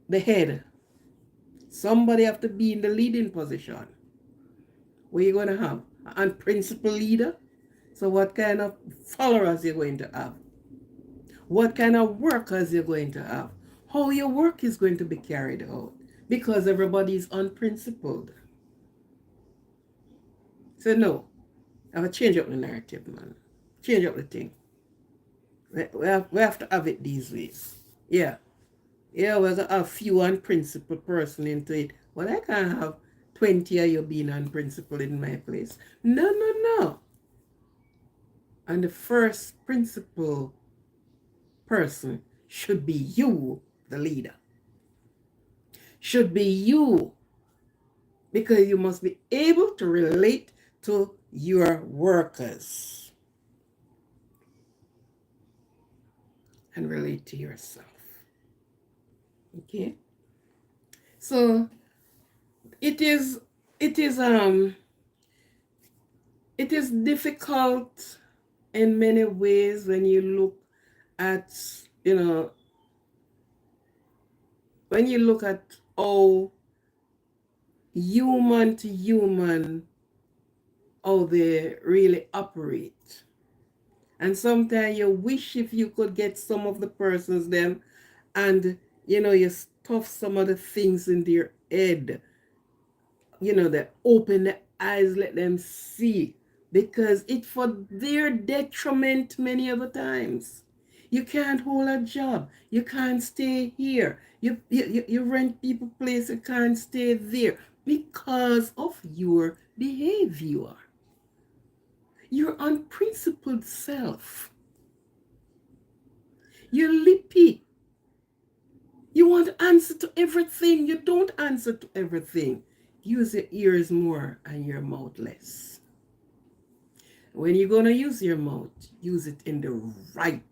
the head. Somebody have to be in the leading position. What are you going to have? An unprincipled leader? So what kind of followers you're going to have? What kind of workers you're going to have? How your work is going to be carried out? Because everybody is unprincipled. So no, I have to change up the narrative, man. Change up the thing. We have to have it these ways. Yeah. Yeah, we're gonna have few unprincipled person into it. Well, I can't have 20 of you being unprincipled in my place. No, no, no. And the first principal person should be you, the leader. Should be you. Because you must be able to relate to your workers and relate to yourself. Okay? So it is it is um it is difficult in many ways when you look at, you know, when you look at how human to human, how they really operate. And sometimes you wish if you could get some of the persons them and, you know, you stuff some of the things in their head, you know, that open the eyes, let them see, because it's for their detriment many of the times. You can't hold a job. You can't stay here. You rent people place. You can't stay there because of your behavior. Your unprincipled self. You're lippy. You want to answer to everything. You don't answer to everything. Use your ears more and your mouth less. When you're going to use your mouth, use it in the right.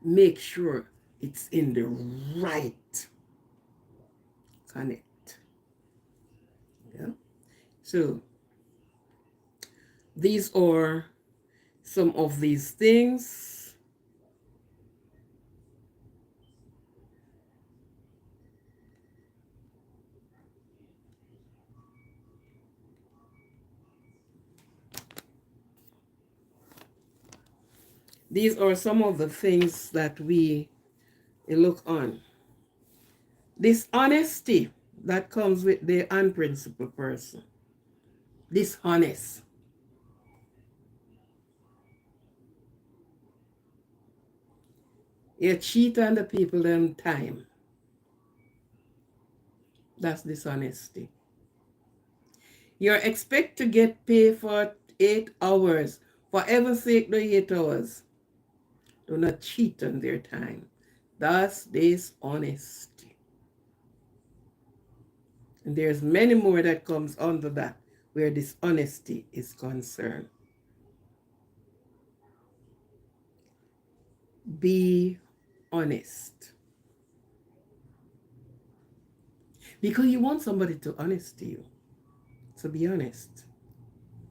Make sure it's in the right connect. Yeah. So these are some of these things. These are some of the things that we look on. Dishonesty that comes with the unprincipled person. Dishonest. You cheat on the people them time. That's dishonesty. You expect to get paid for 8 hours. For heaven's sake, the 8 hours. Do not cheat on their time. That's dishonesty. And there's many more that comes under that where dishonesty is concerned. Be honest. Because you want somebody to honest you. So be honest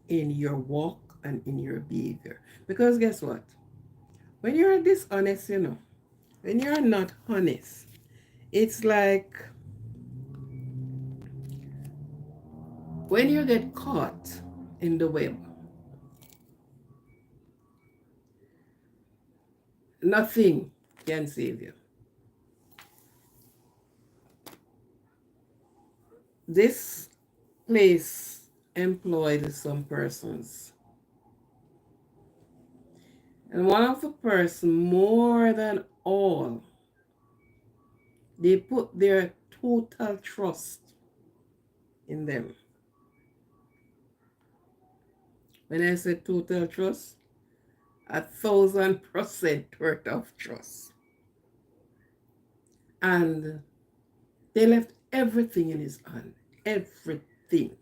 in your walk and in your behavior. Because guess what? When you're dishonest, you know, when you're not honest, it's like when you get caught in the web, nothing can save you. This place employed some persons. And one of the person, more than all, they put their total trust in them. When I say total trust, 1,000% worth of trust. And they left everything in his hand. Everything.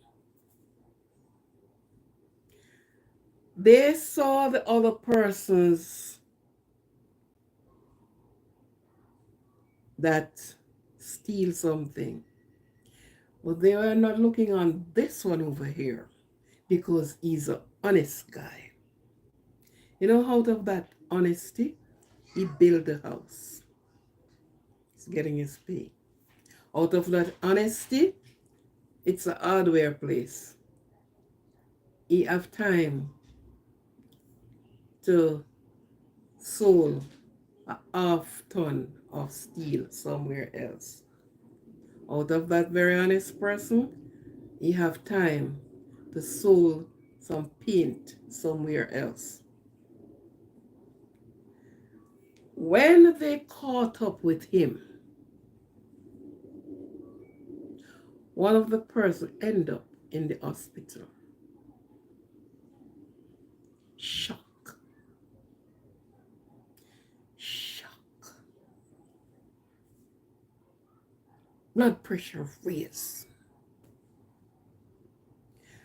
They saw the other persons that steal something. But they were not looking on this one over here because he's an honest guy. You know, out of that honesty, he built a house. He's getting his pay. Out of that honesty, it's a hardware place. He have time to sell a half-ton of steel somewhere else. Out of that very honest person, he have time to sell some paint somewhere else. When they caught up with him, one of the person end up in the hospital. Shock. Shock. Blood pressure raised.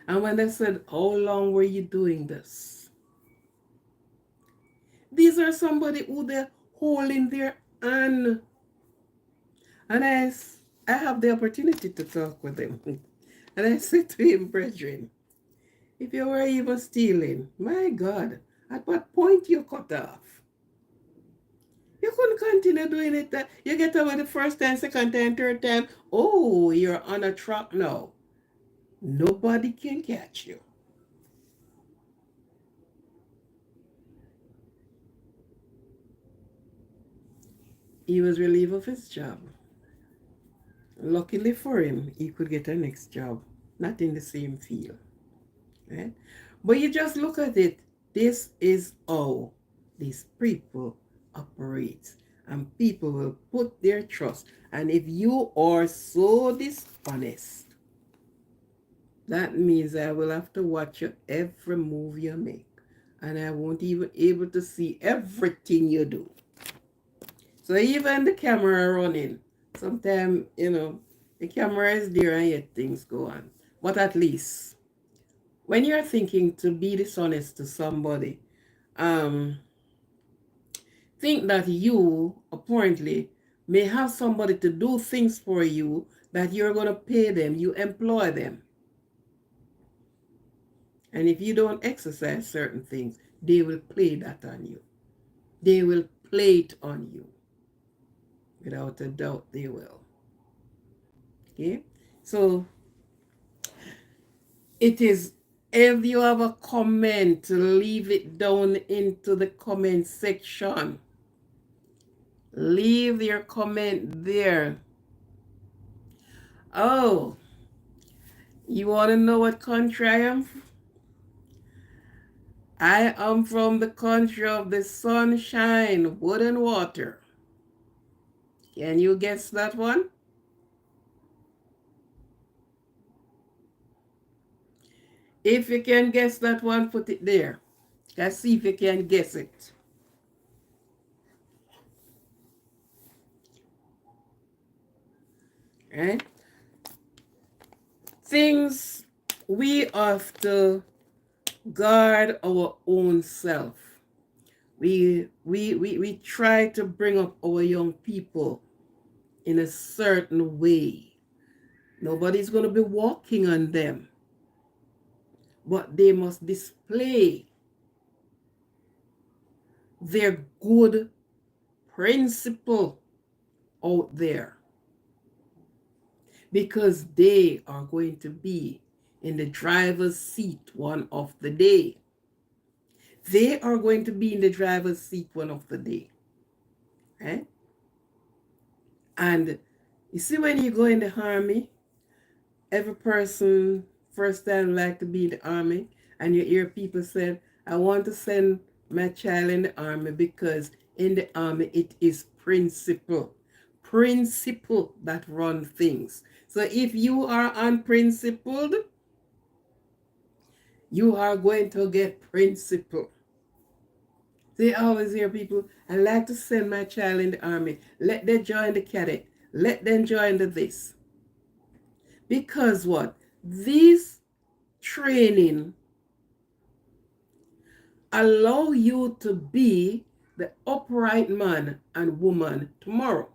And when they said, how long were you doing this? These are somebody who they're holding their hand. And I have the opportunity to talk with him. And I said to him, brethren, if you were even stealing, my God, at what point you cut off? You couldn't continue doing it. You get away the first time, second time, third time. Oh, you're on a track now. Nobody can catch you. He was relieved of his job. Luckily for him, he could get a next job, not in the same field. Right? But you just look at it. This is how these people operate. And people will put their trust. And if you are so dishonest, that means I will have to watch your every move you make. And I won't even able to see everything you do. So even the camera running, sometimes, the camera is there and yet things go on. But at least, when you're thinking to be dishonest to somebody, think that you apparently may have somebody to do things for you that you're going to pay them, you employ them. And if you don't exercise certain things, they will play that on you. They will play it on you. Without a doubt, they will. Okay? So, it is, if you have a comment, leave it down into the comment section. Leave your comment there. Oh, you want to know what country I am? I am from the country of the sunshine, wood and water. Can you guess that one? If you can guess that one, put it there. Let's see if you can guess it. Right? Things we have to guard our own self. We try to bring up our young people in a certain way. Nobody's going to be walking on them, but they must display their good principle out there, because they are going to be in the driver's seat one of the day. They are going to be in the driver's seat one of the day. Right? And you see, when you go in the army, every person first time like to be in the army, and you hear people say, I want to send my child in the army because in the army it is principle that run things. So if you are unprincipled, you are going to get principle. They always hear people, I like to send my child in the army. Let them join the cadet. Let them join the this. Because what? These training allow you to be the upright man and woman tomorrow.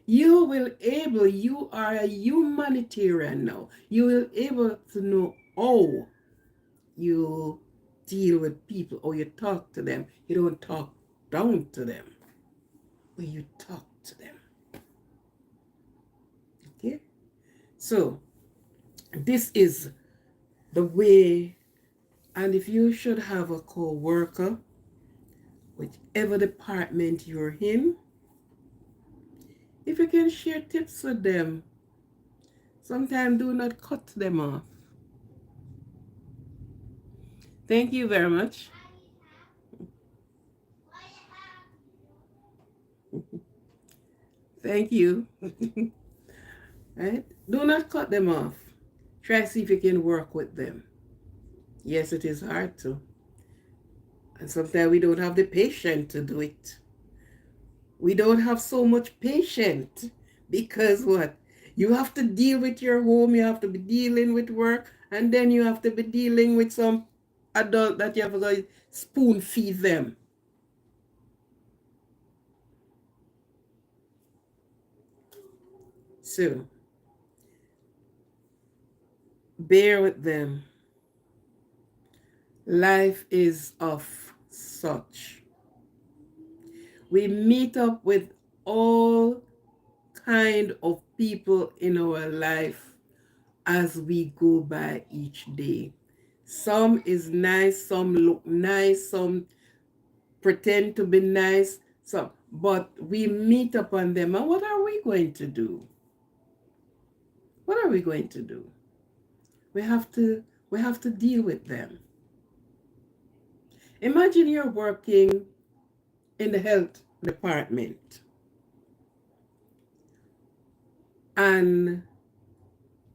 You are a humanitarian now. You will able to know how you deal with people or you talk to them. You don't talk down to them, but you talk to them. Okay? So, this is the way, and if you should have a co-worker, whichever department you're in, if you can share tips with them, sometimes do not cut them off. Thank you very much. Thank you. Right? Do not cut them off. Try see if you can work with them. Yes, it is hard to. And sometimes we don't have the patience to do it. We don't have so much patience because what? You have to deal with your home, you have to be dealing with work, and then you have to be dealing with some adult that you have to spoon feed them. So, bear with them. Life is of such. We meet up with all kind of people in our life as we go by each day. Some is nice, some look nice, some pretend to be nice, some, but we meet upon them. And what are we going to do? What are we going to do? We have to deal with them. Imagine you're working in the health department and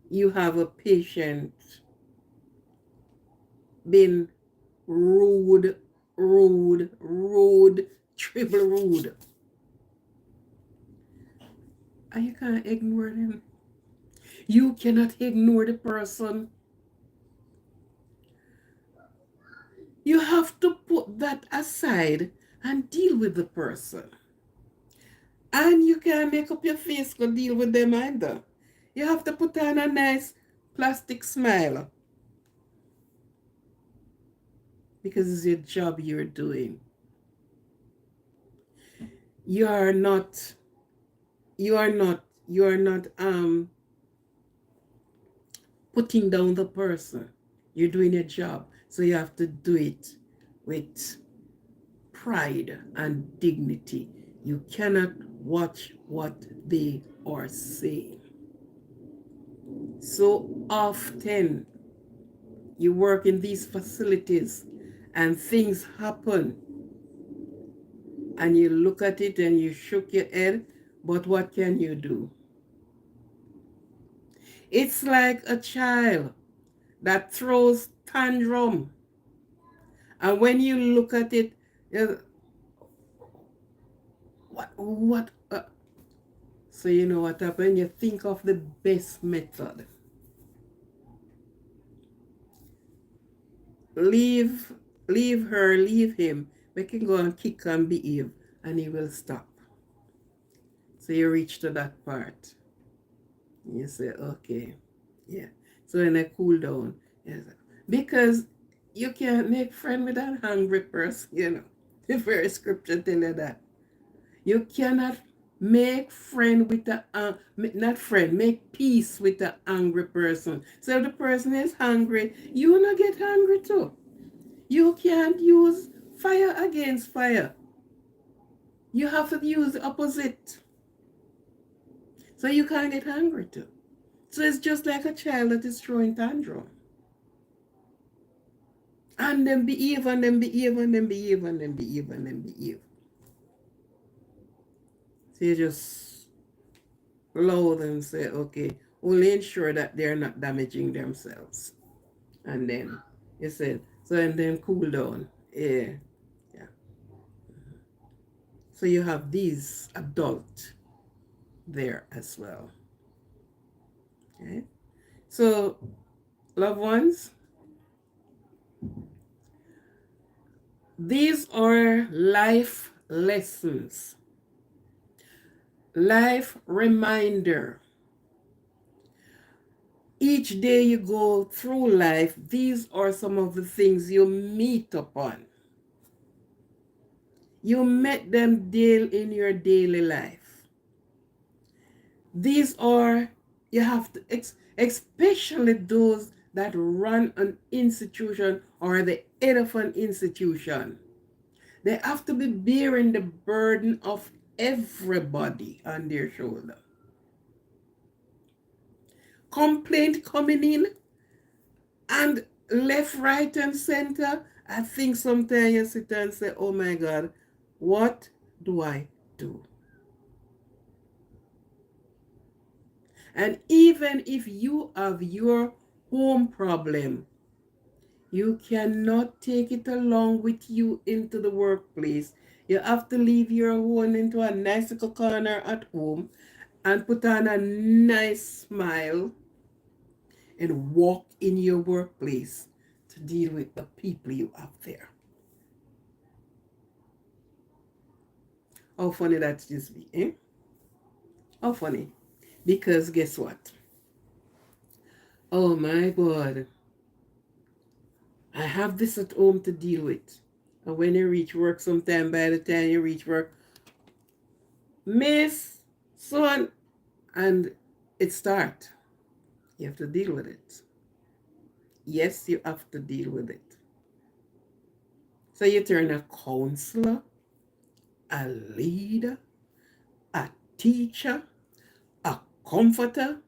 you have a patient being rude, triple rude. And you can't ignore them. You cannot ignore the person. You have to put that aside and deal with the person. And you can't make up your face to deal with them either. You have to put on a nice plastic smile because it's your job you're doing. You are not putting down the person. You're doing your job. So you have to do it with pride and dignity. You cannot watch what they are saying. So often you work in these facilities and things happen and you look at it and you shook your head, but what can you do? It's like a child that throws tantrum. And when you look at it, what? So you know what happened? You think of the best method. Leave, leave her, leave him. We can go and kick and behave, and he will stop. So you reach to that part. You say, okay, yeah. So then I cool down. Yes. Because you can't make friend with an hungry person, you know. The very scripture tell you that. You cannot make friend with a, not friend, make peace with an angry person. So if the person is hungry, you will not get hungry too. You can't use fire against fire. You have to use the opposite. So you can't get hungry too. So it's just like a child that is throwing tantrum. And then behave, and then behave, and then behave, and then behave, and then behave. So you just allow them say, okay, only ensure that they're not damaging themselves. And then you said, so and then cool down. Yeah. Yeah. So you have these adult there as well. Okay. So loved ones, these are life lessons, life reminder. Each day you go through life, these are some of the things you meet upon. You met them in your daily life. These are, you have to, especially those that run an institution or the head of an institution. They have to be bearing the burden of everybody on their shoulder. Complaint coming in and left, right, and center. I think sometimes you sit and say, oh my God, what do I do? And even if you have your home problem, you cannot take it along with you into the workplace. You have to leave your home into a nice little corner at home and put on a nice smile and walk in your workplace to deal with the people you have there. How funny that just be, eh? How funny. Because guess what? Oh my God. I have this at home to deal with. And when you reach work, sometime by the time you reach work, miss, son, and it start. You have to deal with it. Yes, you have to deal with it. So you turn a counselor, a leader, a teacher, a comforter,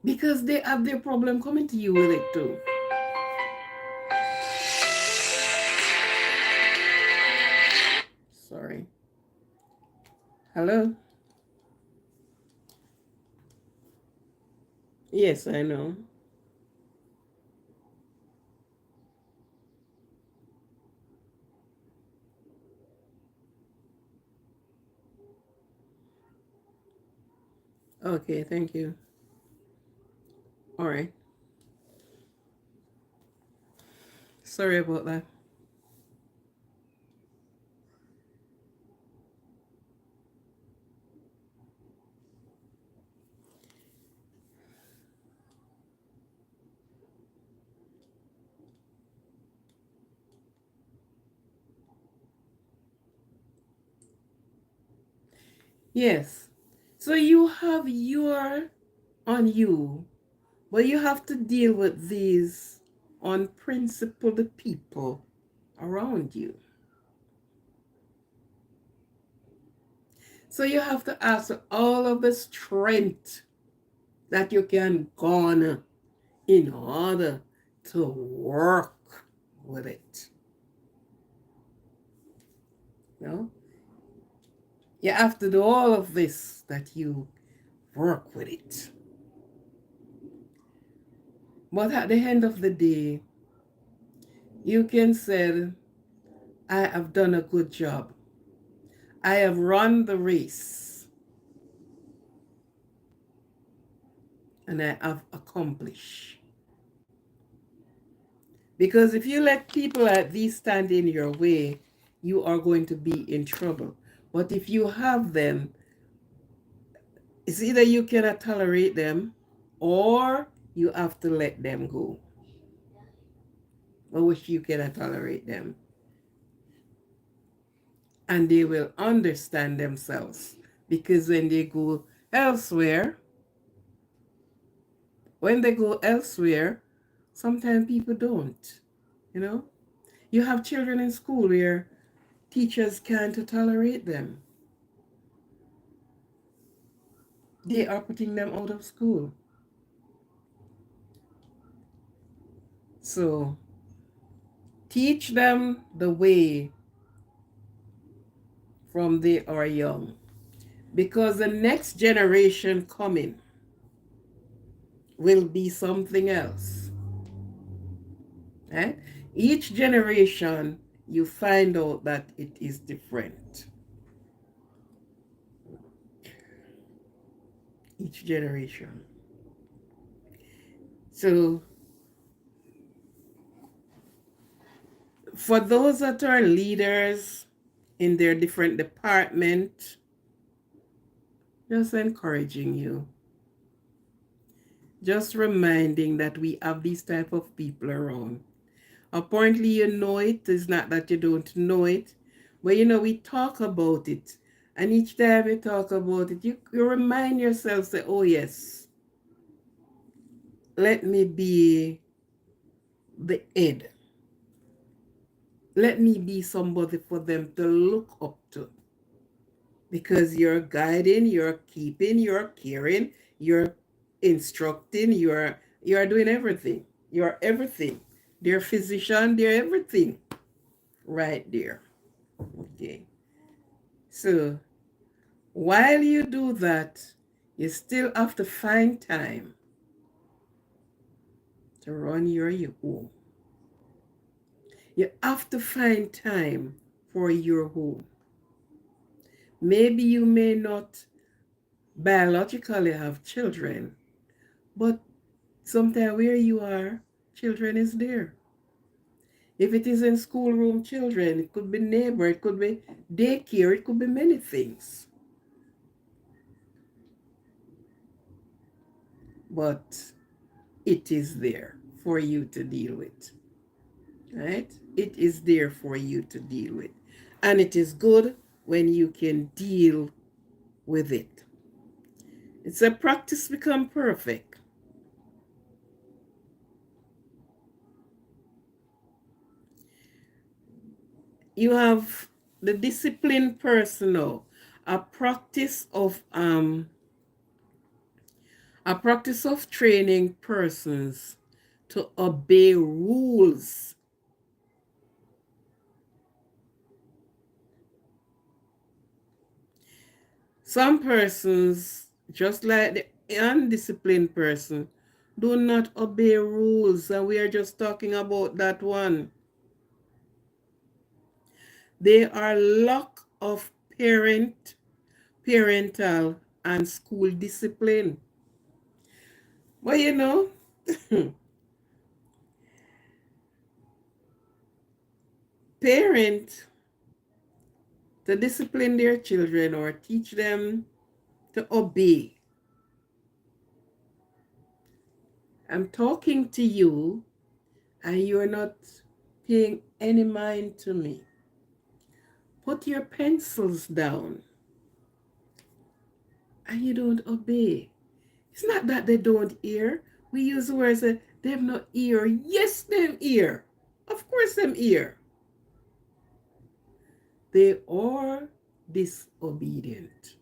because they have their problem coming to you with it too. Sorry. Hello? Yes, I know. Okay, thank you. All right. Sorry about that. Yes. So you have your on you, but you have to deal with these unprincipled people around you. So you have to ask for all of the strength that you can garner in order to work with it. You know? You have to do all of this that you work with it. But at the end of the day, you can say, I have done a good job. I have run the race and I have accomplished. Because if you let people like these stand in your way, you are going to be in trouble. But if you have them, it's either you cannot tolerate them or you have to let them go. Or which you cannot tolerate them. And they will understand themselves. Because elsewhere, when they go elsewhere, sometimes people don't, you know? You have children in school where teachers can't tolerate them. They are putting them out of school. So teach them the way from they are young. Because the next generation coming will be something else. Right? Each generation, you find out that it is different. Each generation. So for those that are leaders in their different department, just encouraging you, just reminding that we have these type of people around. Apparently you know it. It's not that you don't know it, but we talk about it, and each time you talk about it, you remind yourself, say, oh yes, let me be the head. Let me be somebody for them to look up to. Because you're guiding, you're keeping, you're caring, you're instructing, you're doing everything. You're everything. They're physician, they're everything right there. Okay. So while you do that, You still have to find time to run your home. You have to find time for your home. Maybe you may not biologically have children, but sometimes where you are, children is there. If it is in schoolroom children, it could be neighbor, it could be daycare, it could be many things. But it is there for you to deal with, right? It is there for you to deal with. And it is good when you can deal with it. It's a practice become perfect. You have the disciplined personal, a practice of training persons to obey rules. Some persons, just like the undisciplined person, do not obey rules, and we are just talking about that one. They are lack of parental, and school discipline. But parent to discipline their children or teach them to obey. I'm talking to you and you're not paying any mind to me. Put your pencils down and you don't obey. It's not that they don't hear. We use the words that they've not ear. Yes, them ear. Of course them ear. They are disobedient.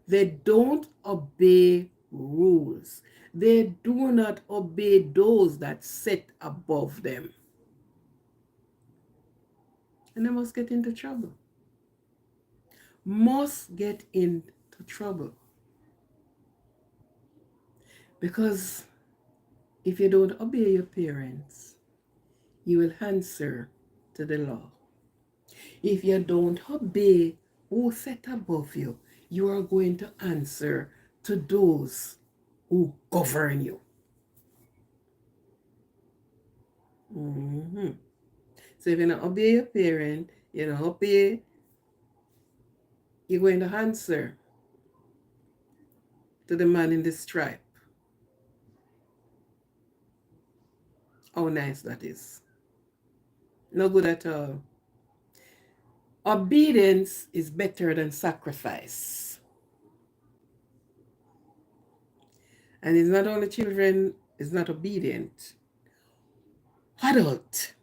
They don't obey rules. They do not obey those that sit above them. And they must get into trouble. Must get into trouble. Because if you don't obey your parents, you will answer to the law. If you don't obey who set above you, you are going to answer to those who govern you. Mm-hmm. So if you don't obey your parent, you don't obey, you're going to answer to the man in the stripe. How nice that is. No good at all. Obedience is better than sacrifice. And it's not only children is not obedient. Adult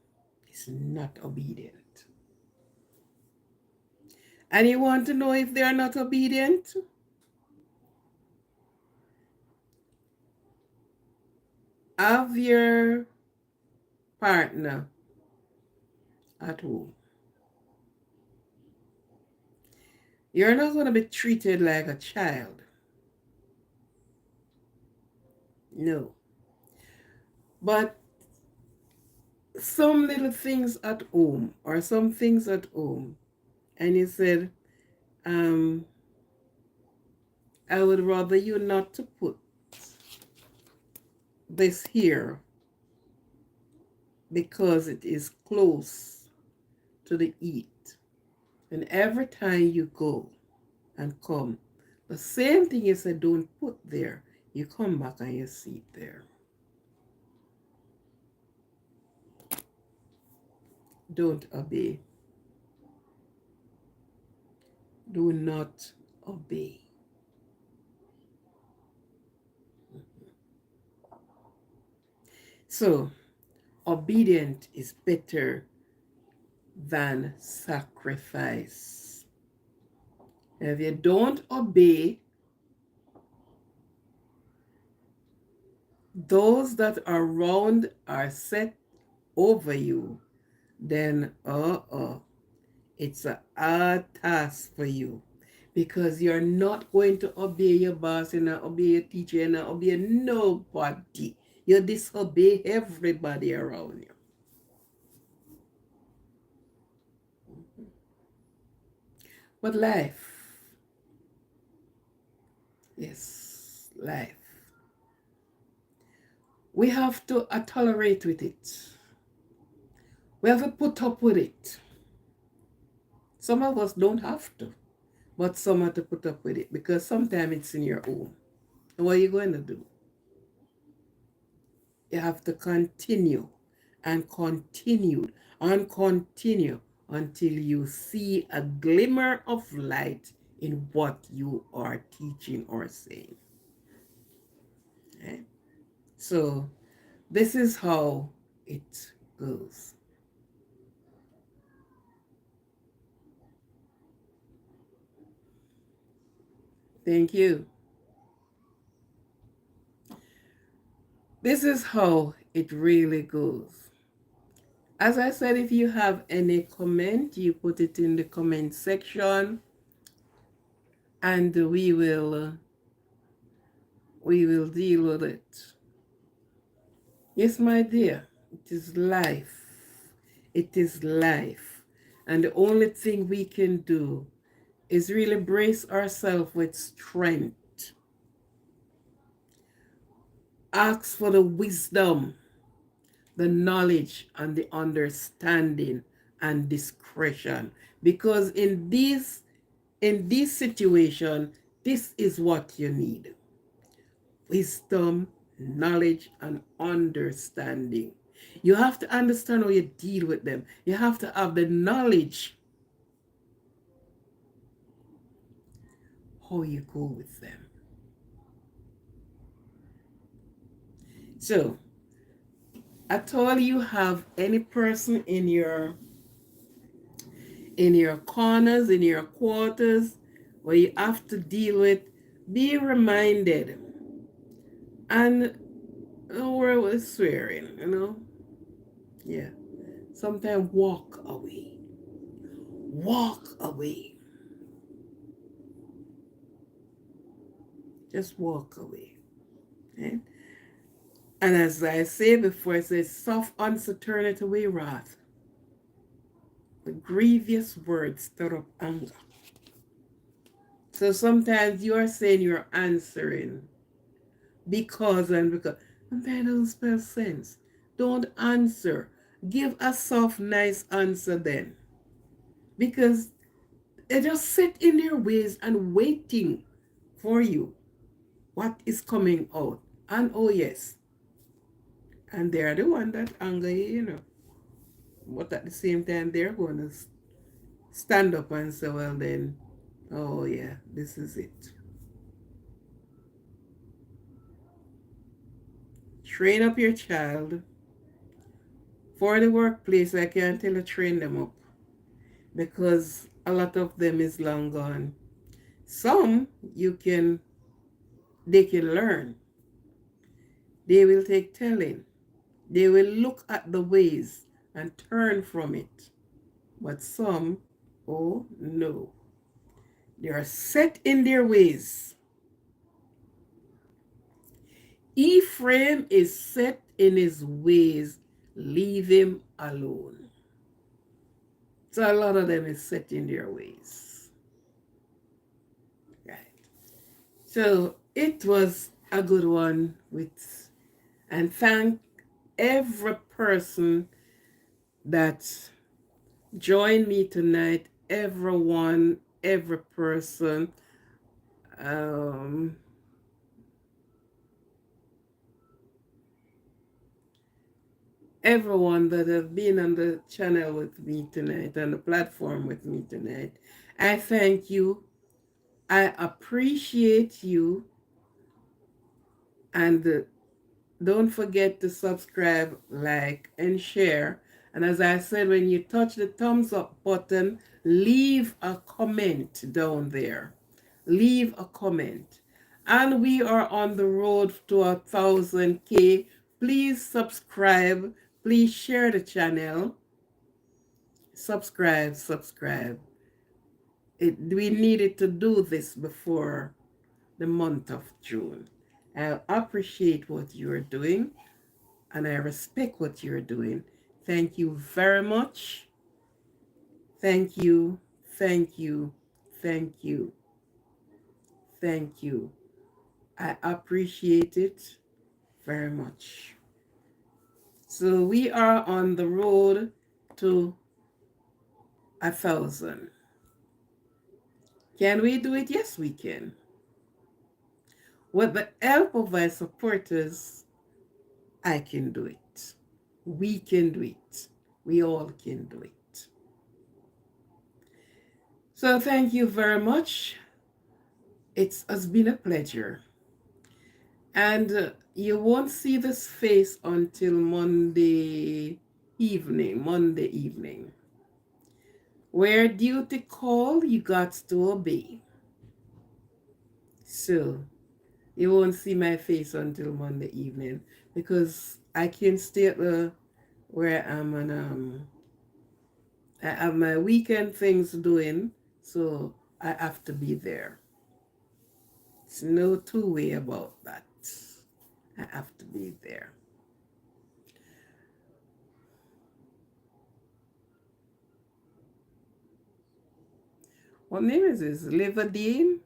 is not obedient. And you want to know if they are not obedient? Have your partner at home. You're not going to be treated like a child. No. But some little things at home or some things at home, and you said, I would rather you not to put this here because it is close to the eat. And every time you go and come, the same thing you said don't put there, you come back and you see it there. Don't obey. Do not obey. So, obedient is better than sacrifice. If you don't obey, those that are around are set over you, then it's a hard task for you because you're not going to obey your boss, you're not obey your teacher, you're not obey nobody. You disobey everybody around you. But life, yes, life. We have to tolerate with it. We have to put up with it. Some of us don't have to, but some have to put up with it because sometimes it's in your own. And what are you going to do? You have to continue and continue and continue until you see a glimmer of light in what you are teaching or saying. Okay? So this is how it goes. Thank you. This is how it really goes. As I said, if you have any comment, you put it in the comment section and we will deal with it. Yes, my dear, it is life. It is life. And the only thing we can do is really brace ourselves with strength. Ask for the wisdom, the knowledge, and the understanding and discretion. Because in this situation, this is what you need. Wisdom, knowledge, and understanding. You have to understand how you deal with them. You have to have the knowledge how you go with them. So, at all you have any person in your corners, in your quarters, where you have to deal with, be reminded. And where was swearing. Yeah. Sometimes walk away. Walk away. Just walk away. Okay? And as I say before, it says, soft answer turneth away wrath. The grievous words stir up anger. So sometimes you are saying you're answering because and because. And that doesn't spell sense. Don't answer. Give a soft, nice answer then. Because they just sit in their ways and waiting for you. What is coming out? And oh yes. And they're the one that anger you. But at the same time, they're going to stand up and say, well then, oh yeah, this is it. Train up your child. For the workplace, I can't tell you train them up because a lot of them is long gone. Some they can learn. They will take telling. They will look at the ways and turn from it. But some, oh no, they are set in their ways. Ephraim is set in his ways. Leave him alone. So a lot of them is set in their ways. Right. So it was a good one and thank every person that joined me tonight. Everyone, every person. Everyone that have been on the channel with me tonight, on the platform with me tonight. I thank you. I appreciate you. And don't forget to subscribe, like, and share. And as I said, when you touch the thumbs up button, leave a comment down there. Leave a comment. And we are on the road to 1,000K. Please subscribe. Please share the channel. Subscribe. We needed to do this before the month of June. I appreciate what you're doing and I respect what you're doing. Thank you very much. Thank you, thank you, thank you, thank you. I appreciate it very much. So we are on the road to 1,000. Can we do it? Yes, we can. With the help of my supporters, I can do it. We can do it. We all can do it. So thank you very much. It has been a pleasure. And you won't see this face until Monday evening. Monday evening. Where duty call, you got to obey. So you won't see my face until Monday evening because I can't stay at the where I'm on I have my weekend things doing, so I have to be there. It's no two-way about that. I have to be there. What name is this? Liverdine?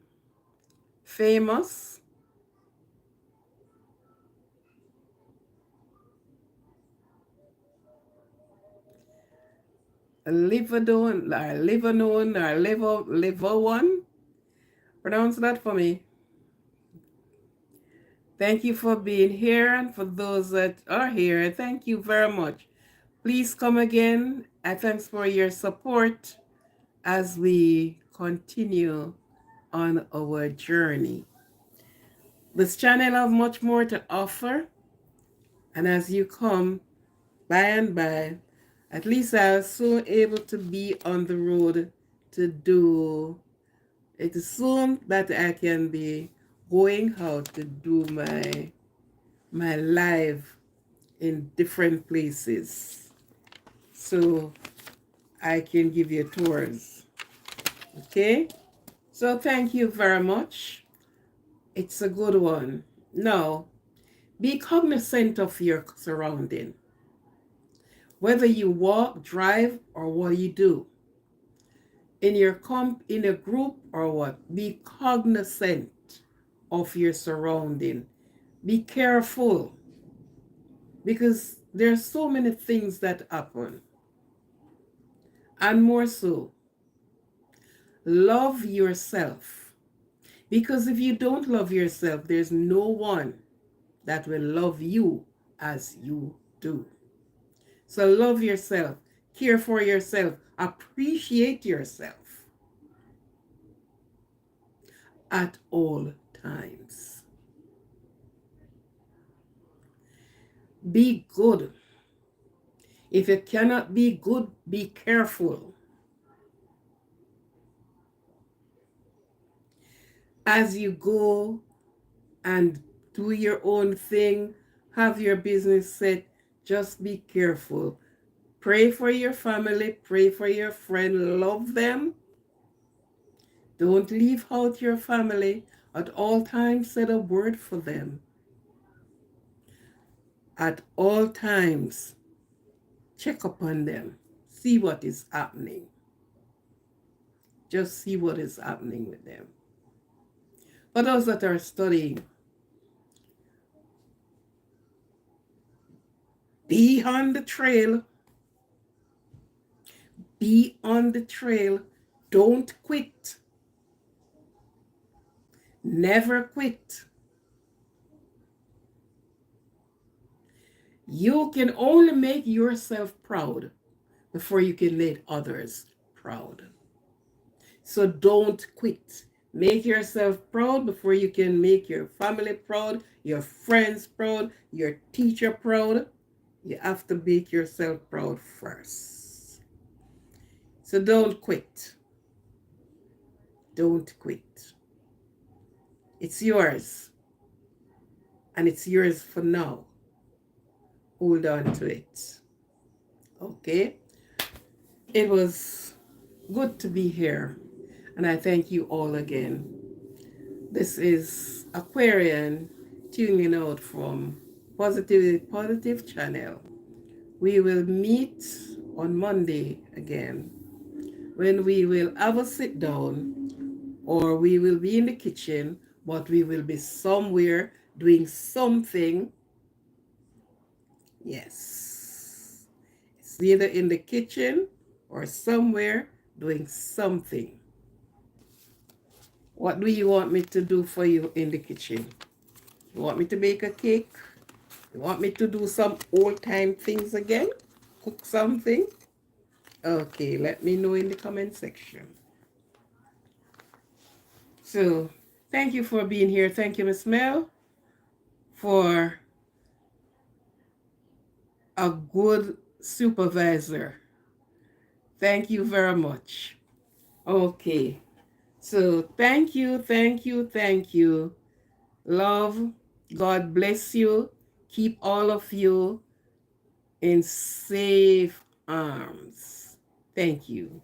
Famous? Liverdone, or Livernoon, or Liver one? Pronounce that for me. Thank you for being here, and for those that are here, thank you very much. Please come again. I thanks for your support as we continue on our journey. This channel have much more to offer, and as you come by and by, at least I was soon able to be on the road to do it is soon that I can be going out to do my live in different places. So I can give you tours. Okay? So thank you very much. It's a good one. Now, be cognizant of your surrounding. Whether you walk, drive, or what you do. In a group or what, be cognizant of your surrounding. Be careful because there's so many things that happen. And more so, love yourself. Because if you don't love yourself, there's no one that will love you as you do. So love yourself, care for yourself, appreciate yourself at all times. Be good. If you cannot be good, be careful. As you go and do your own thing, have your business set, just be careful. Pray for your family, pray for your friend, love them. Don't leave out your family. At all times, say a word for them. At all times, check upon them. See what is happening. Just see what is happening with them. For those that are studying, be on the trail. Be on the trail. Don't quit. Never quit. You can only make yourself proud before you can make others proud. So don't quit. Make yourself proud before you can make your family proud, your friends proud, your teacher proud. You have to make yourself proud first. So don't quit. Don't quit. It's yours. And it's yours for now. Hold on to it. Okay? It was good to be here. And I thank you all again. This is Aquarian tuning out from Positive Channel. We will meet on Monday again when we will have a sit down, or we will be in the kitchen, but we will be somewhere doing something. Yes. It's either in the kitchen or somewhere doing something. What do you want me to do for you in the kitchen? You want me to bake a cake? You want me to do some old time things again? Cook something? Okay, let me know in the comment section. So, thank you for being here. Thank you, Miss Mel, for a good supervisor. Thank you very much. Okay. So, thank you. Love. God bless you. Keep all of you in safe arms. Thank you.